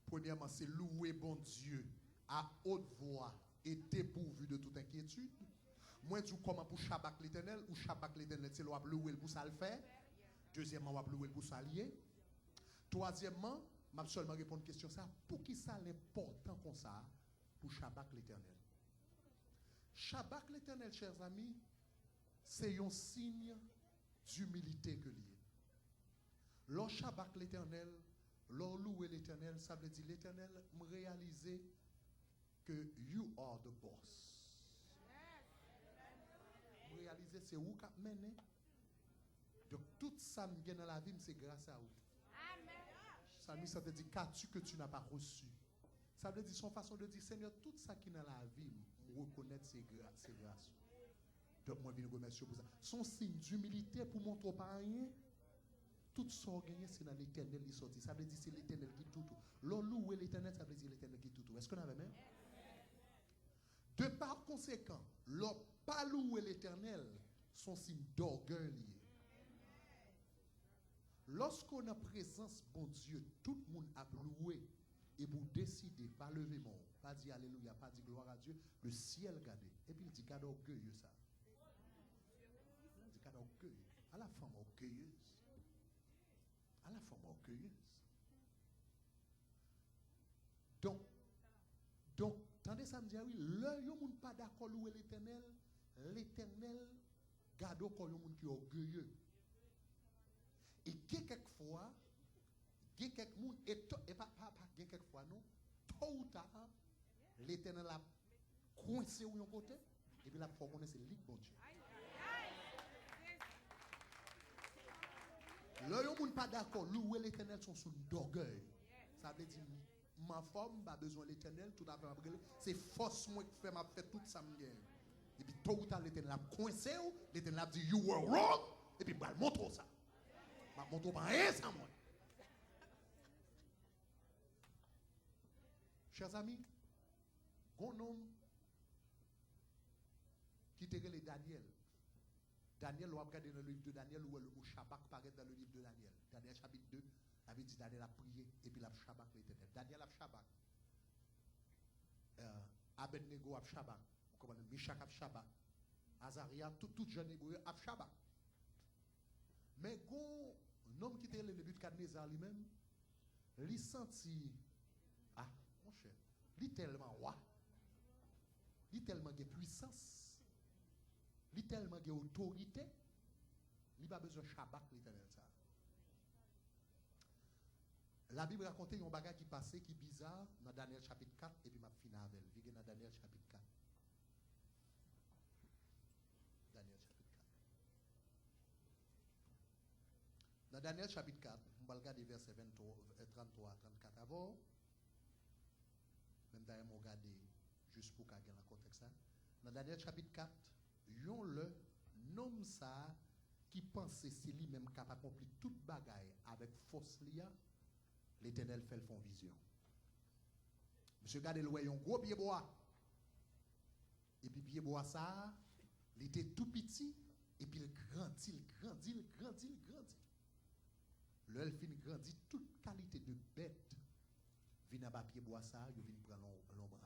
Premièrement, c'est louer bon Dieu à haute voix et dépourvu de toute inquiétude. Moi, je dis comment pour Shabbat l'Éternel, ou Shabbat l'Éternel, c'est louer pour ça le faire. Deuxièmement, on va louer pour ça lier. Troisièmement, je vais seulement répondre à une question. Ça, pour qui ça l'important comme ça pour Shabbat l'Éternel? Shabbat l'Éternel, chers amis, c'est un signe d'humilité que lié. Lors Shabbat l'Éternel, lors louer l'Éternel, ça veut dire l'Éternel me réaliser que you are the boss. Me réaliser c'est où qu'a mené. Donc tout ça me gagne dans la vie, c'est grâce à vous. Ça veut dire qu'as-tu que tu n'as pas reçu. Ça veut dire son façon de dire Seigneur, tout ça qui est dans la vie, me reconnaître c'est grâce. Donc, moi, je viens remercier pour ça. Son signe d'humilité pour montrer pas rien. Tout ce qu'on gagne, c'est dans l'Éternel qui sorti. Ça veut dire c'est l'Éternel qui tout. Louer l'Éternel, ça veut dire l'Éternel qui tout. Est-ce qu'on avait même? De par conséquent, l'on pas louer l'Éternel, son signe d'orgueil. Lorsqu'on a présence, bon Dieu, tout le monde a loué. Et vous décidez, pas lever mon, pas dire Alléluia, pas dire gloire à Dieu, le ciel gardé. Et puis il dit, garde orgueilleux ça. À la femme orgueilleuse. À la femme orgueilleuse. Donc, tendez ça me dire, oui, le yon pas d'accord louer l'Éternel garde encore yon moun qui est orgueilleux. Et quelquefois, quelques moun et pas quelquefois non, tôt ou tard, l'Éternel a coincé ou yon côté, et puis la faut connaître c'est lui bon Dieu. Là, on n'est pas d'accord. Louer l'Éternel sont sous d'orgueil. Ça veut dire, ma femme n'a pas besoin de l'Éternel, tout à fait. C'est force moi qui fait ma fête toute ça. Et puis, tôt ou tard, l'Éternel a coincé, l'Éternel a dit, you were wrong. Et puis, je montre ça. Je montre pas rien, ça, moi. Chers amis, un homme qui était les Daniel. Daniel, on va regarder dans le livre de Daniel où le mot Shabbat paraît dans le livre de Daniel. Daniel chapitre 2, avait dit Daniel a prié et puis il a Shabbat l'Éternel. Daniel a Shabbat. Abednego a Shabbat. Mishak a Shabbat. Azaria, tout jeune hébreu a Shabbat. Mais un homme qui était le but de Nebuchadnezzar lui-même, il sentit, ah, mon cher, il est tellement roi, il est tellement de puissance. Il a tellement d'autorité, il n'a pas besoin de Shabbat l'Éternel. La Bible raconte un bagage qui passait, qui est bizarre, dans Daniel chapitre 4, et puis ma fin avec elle. Viens dans Daniel chapitre 4. Daniel chapitre 4. Dans Daniel chapitre 4, on va regarder versets 33 à 34 avant. Même d'ailleurs, on va regarder juste pour qu'il y ait un contexte. Dans Daniel chapitre 4, yon le nom ça qui pensait c'est lui-même capable d'accomplir toute bagaille avec force lia, l'Éternel fait le fond vision. Monsieur gardez le un gros pied bois. Et puis pied bois ça, il était tout petit et puis il grandit. Le fin grandit toute qualité de bête. Vient à pied bois ça, il vient prendre l'ombrage.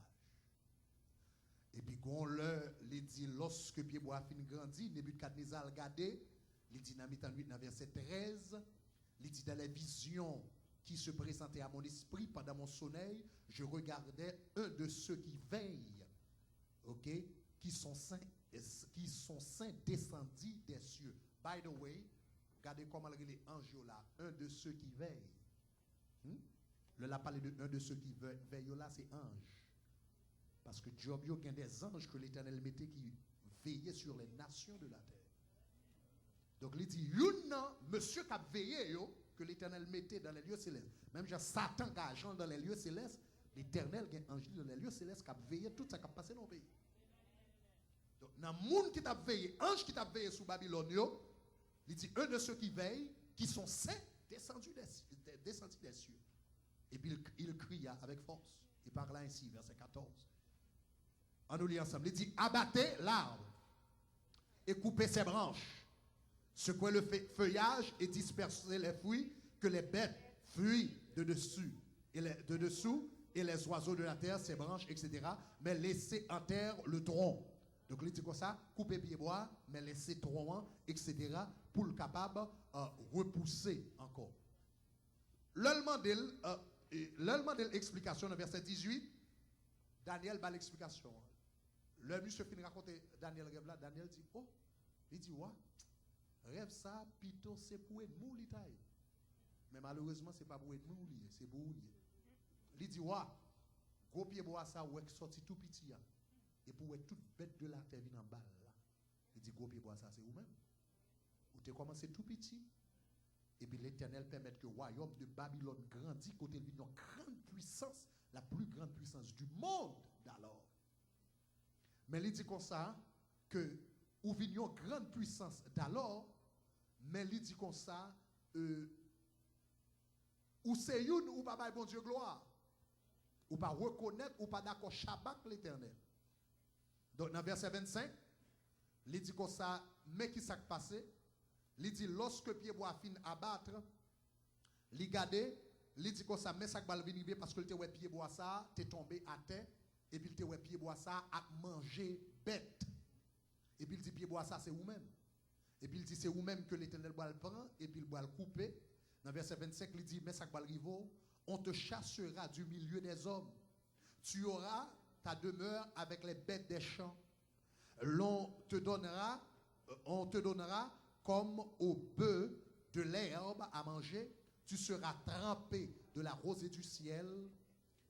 Et puis, quand le dit, lorsque Pied-Bois fin grandi, Nebuchadnezzar a regardé, Il dit dans 8, dans verset 13, il dit dans les visions qui se présentaient à mon esprit pendant mon sommeil, je regardais un de ceux qui veillent, ok, qui sont saints descendus des cieux. By the way, regardez comment les anges là, un de ceux qui veillent. Le l'a parlé de un de ceux qui veillent là, c'est ange. Parce que Job, il y a des anges que l'Éternel mettait qui veillaient sur les nations de la terre. Donc il dit, monsieur qui a veillé, que l'Éternel mettait dans les lieux célestes. Même genre Satan qui a agent dans les lieux célestes, l'Éternel qui a un ange dans les lieux célestes qui a veillé tout ça qui a passé dans le pays. Donc dans le monde qui t'a veillé, ange qui t'a veillé sous Babylone, il dit, un de ceux qui veillent, qui sont saints, descendus des cieux. Et puis il cria avec force. Il parle ainsi, verset 14. On nous lit ensemble. Il dit, abattez l'arbre et coupez ses branches. Secouez le feuillage et dispersez les fruits, que les bêtes fuient de dessous et les oiseaux de la terre, ses branches, etc. Mais laissez en terre le tronc. Donc il dit comme ça, coupez pied bois, mais laissez tronc, etc. pour le capable repousser encore. L'allemand de l'explication dans verset 18, Daniel bat l'explication. Le monsieur finit raconter Daniel rêve là, Daniel dit, oh, il dit, ouais. Rêve ça, plutôt c'est pour être mou l'itaille. Mais malheureusement, c'est pas pour être mou, c'est pour oublier. Il dit, ouais, gros pied bois ça, ouais, sorti tout petit. Et pour être toute bête de la terre vient en balle là. Il dit, gros pied bois ça, c'est vous-même. Vous avez commencé tout petit. Et puis l'Éternel permet que le royaume de Babylone grandit, côté de une grande puissance, la plus grande puissance du monde d'alors. Mais il dit comme ça, que ou vignon grande puissance d'alors, mais il dit comme ça, ou c'est une ou pas bon Dieu gloire, ou pas reconnaître ou pas d'accord Shabbat l'Éternel. Donc dans verset 25, il dit comme ça, mais qui s'est passé? Il dit lorsque pied bois fin abattre, il garde, il dit comme ça, mais ça va venir parce que le ouais pied bois ça, t'es tombé à terre, et puis le ouais pied bois ça a mangé bête. Et puis il dit, pied bois ça, c'est vous-même. Et puis il dit, c'est vous-même que l'Éternel va le prendre, et puis il va le couper. Dans verset 25, il dit, mais ça va arriver, on te chassera du milieu des hommes. Tu auras ta demeure avec les bêtes des champs. On te donnera comme au bœuf de l'herbe à manger. Tu seras trempé de la rosée du ciel.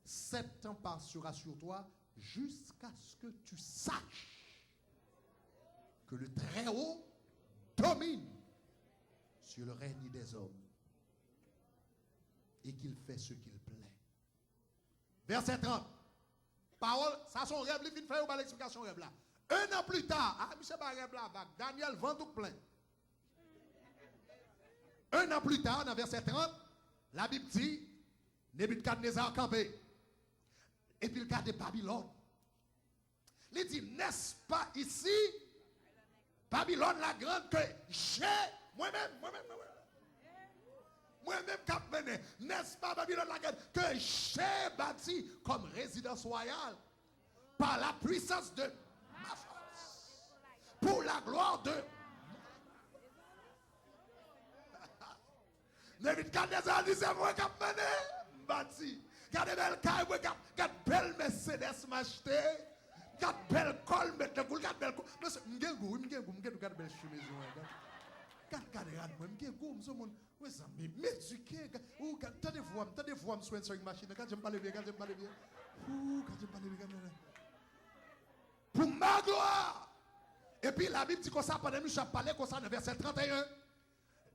7 ans passera sur toi jusqu'à ce que tu saches que le Très-Haut domine sur le règne des hommes et qu'il fait ce qu'il plaît. Verset 30. Parole, ça son rêve, il fait ou pas l'explication rêve là. 1 an plus tard, monsieur pas rêve là, Daniel vend tout plein. 1 an plus tard, dans verset 30, la Bible dit, Nebuchadnezzar campé. Et puis il garde Babylone. Il dit, n'est-ce pas ici Babylone la grande que j'ai, moi-même cap mené, n'est-ce pas Babylone la grande que j'ai bâti comme résidence royale par la puissance de ma force, pour la gloire de Nebuchadnezzar dit c'est moi cap mené, bâti, regardez belle caille, regardez belle Mercedes m'acheter. Regarde belle col, mettre le goût, regarde belle col. Non, c'est m'gè goût, regarde belle chemise. Regarde moi, m'gè goût, m'son mon. Ouais ça m'éduquer. Ou tendez voir m'soin sur une machine. Quand j'aime parler bien, Ouh, quand j'aime parler bien. Pour ma gloire. Et puis la Bible dit comme ça pendant que je parlais comme ça dans verset 31.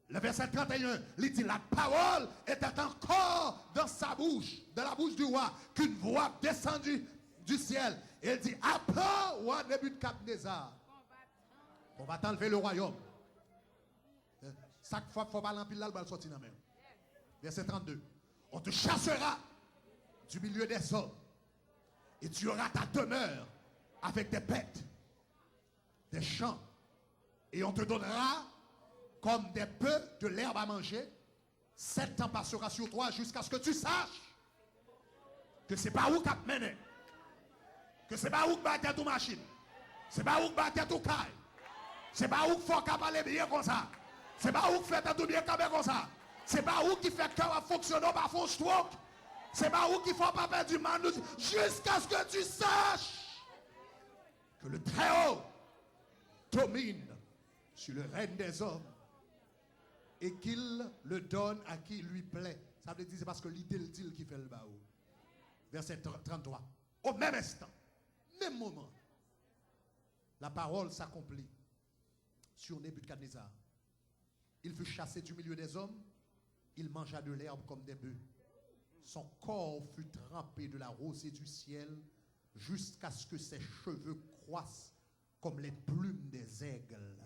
Le verset 31, il dit la parole était encore dans sa bouche, dans la bouche du roi, qu'une voix descendue du ciel. Il dit, apprends, roi Nebuchadnezzar. On va t'enlever le royaume. Chaque fois, il faut pas l'empile là, il va sortir dans la main. Verset 32. On te chassera du milieu des hommes. Et tu auras ta demeure avec des bêtes, des champs. Et on te donnera comme des bœufs de l'herbe à manger. 7 ans passera sur toi jusqu'à ce que tu saches que c'est pas où qu'a mené. Que c'est pas où que battre ton machine. C'est pas où que battre ton caille. C'est pas où qu'il faut parler bien comme ça. C'est pas où qui fait tout bien comme ça. C'est pas où qui fait cœur fonctionner par fond stroke. C'est pas où qui faut pas perdre du mal jusqu'à ce que tu saches que le Très-Haut domine sur le règne des hommes et qu'il le donne à qui lui plaît. Ça veut dire c'est parce que l'idée le dit qui fait le baou. Verset 33. Au même instant, même moment, la parole s'accomplit sur Nebuchadnezzar. Il fut chassé du milieu des hommes, il mangea de l'herbe comme des bœufs. Son corps fut trempé de la rosée du ciel jusqu'à ce que ses cheveux croissent comme les plumes des aigles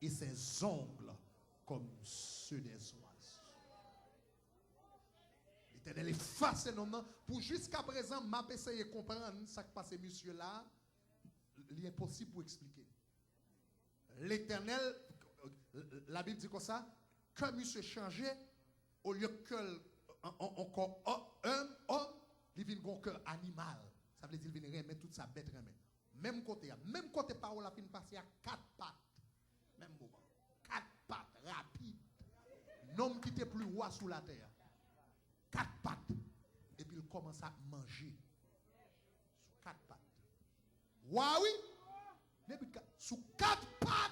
et ses ongles comme ceux des oiseaux. L'Éternel efface ces noms pour jusqu'à présent m'a essayé de comprendre ce qui passe monsieur là. Il est impossible pour expliquer. L'Éternel, la Bible dit comme ça, que monsieur changeait au lieu que encore un homme, il vient avec un cœur animal. Ça veut dire qu'il vient remettre toute sa bête remet. Même côté parole a fini passer à 4 pattes. Même moment. 4 pattes rapide. L'homme qui était plus roi sous la terre. 4 pattes. Et puis il commence à manger. Sous 4 pattes. Oui. Sous 4 pattes.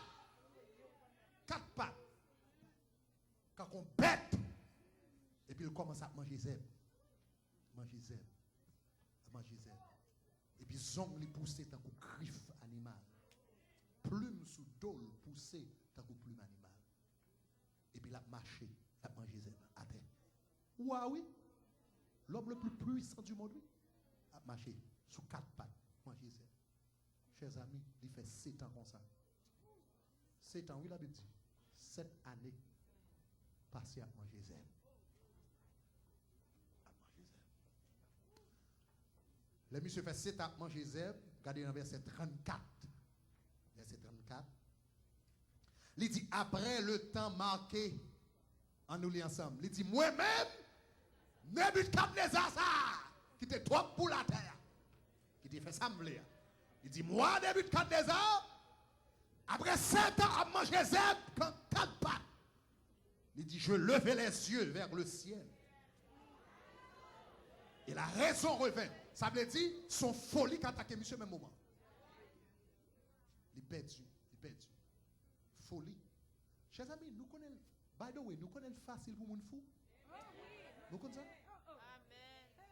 4 pattes. Quand on bête. Et puis il commence à manger zèbre. Manger zèbre. Manger zèbre. Et puis zong li poussé tant que griffe animal. Plume sous dol poussé tant que plume animal. Et puis il a marché, il a mangé zèbre à terre. Oui. L'homme le plus puissant du monde, a marché sous 4 pattes, manger zèbre. Chers amis, il fait 7 ans comme ça. 7 ans, oui, la Bible dit. 7 années passées à manger zèbre. Le monsieur fait 7 ans à manger zèbre. Regardez dans verset 34. Verset 34. Il dit, après le temps marqué, en nous lit ensemble, il dit, moi-même, Nebuchadnezzar, qui était trop pour la terre, qui te fait ça me lire. Il dit, moi, Nebuchadnezzar, après 7 ans à manger zèbre, quand 4 pattes, il dit, je levai les yeux vers le ciel. Et la raison revint. Ça veut dire, son folie qui attaque monsieur au même moment. Il est perdu. Folie. Chers amis, nous connaissons, by the way, nous connaissons facile pour moun fou. Nous connaissons ça?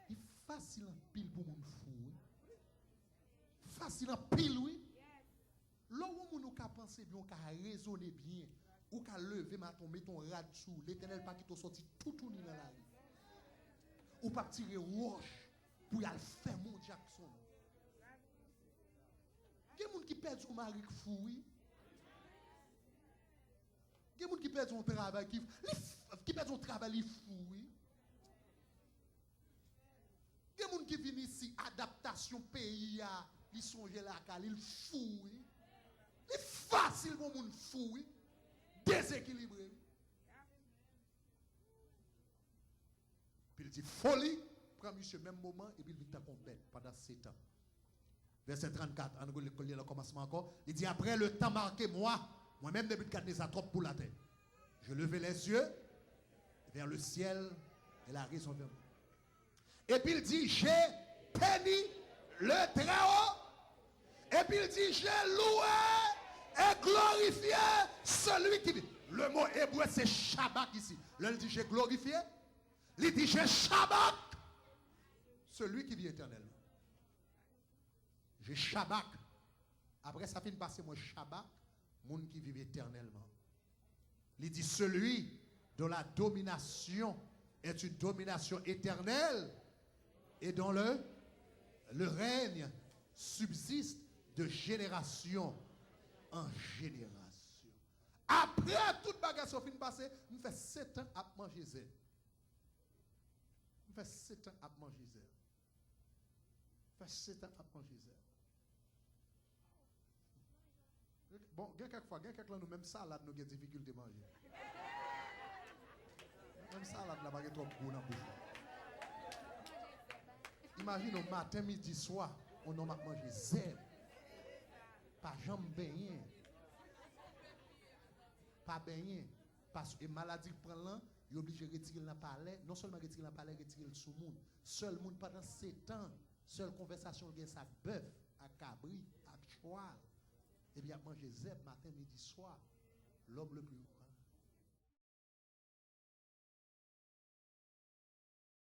Il est facile en pile pour moun fou. Facile en pile, oui. Là où nous avons pensé bien, on a raisonné bien, ou qu'a levé, mettre ton rat sous, l'Éternel pas qui t'a sorti tout dans la vie. Ou pas tirer roche pour y aller faire mon Jackson. Il y a des gens qui perdent son mari fou, oui. Il y a des gens qui perdent son travail qui perdent son travail fou, oui. Il y a des gens qui viennent ici, adaptation pays, ils sont là, ils fou, oui. C'est facile pour les gens fou, oui. Déséquilibré. Puis il dit folie, prend monsieur même moment et puis il vient complète pendant 7 ans. Verset 34, on va lire le commencement encore. Il dit après le temps marqué, moi-même Nebuchadnezzar trop pour la terre. Je levai les yeux vers le ciel et la raison vers moi. Et puis il dit j'ai béni le Très-Haut. Et puis il dit j'ai loué et glorifié celui qui vit. Le mot hébreu c'est Shabbat ici. Là il dit j'ai glorifié. Il dit j'ai Shabbat celui qui vit éternellement. J'ai Shabbat. Après ça finit passer moi Shabbat, monde qui vit éternellement. Il dit celui dont la domination est une domination éternelle et dont le règne subsiste de génération en génération. Après toute bagarre qui finit passer, nous fait 7 ans à manger zèbre. Fait 7 ans à manger zèbre. Fait 7 ans à manger zèbre. Bon, quelquefois, nous même salade, nous avons des difficultés à manger. Même salade, là, pas trop bon dans la bouche. Imagine au matin, midi, soir, on a mangé zèbre. Pas jambe baigné. Pas baigné. Parce que maladie prend là, il est obligé de retirer le palais, non seulement retirer le palais, retirer le sous-monde. Seul monde pendant 7 ans, seule conversation, il y a ça bœuf, à cabri, à cheval. Et bien, manger zèbre matin, midi, soir. L'homme le plus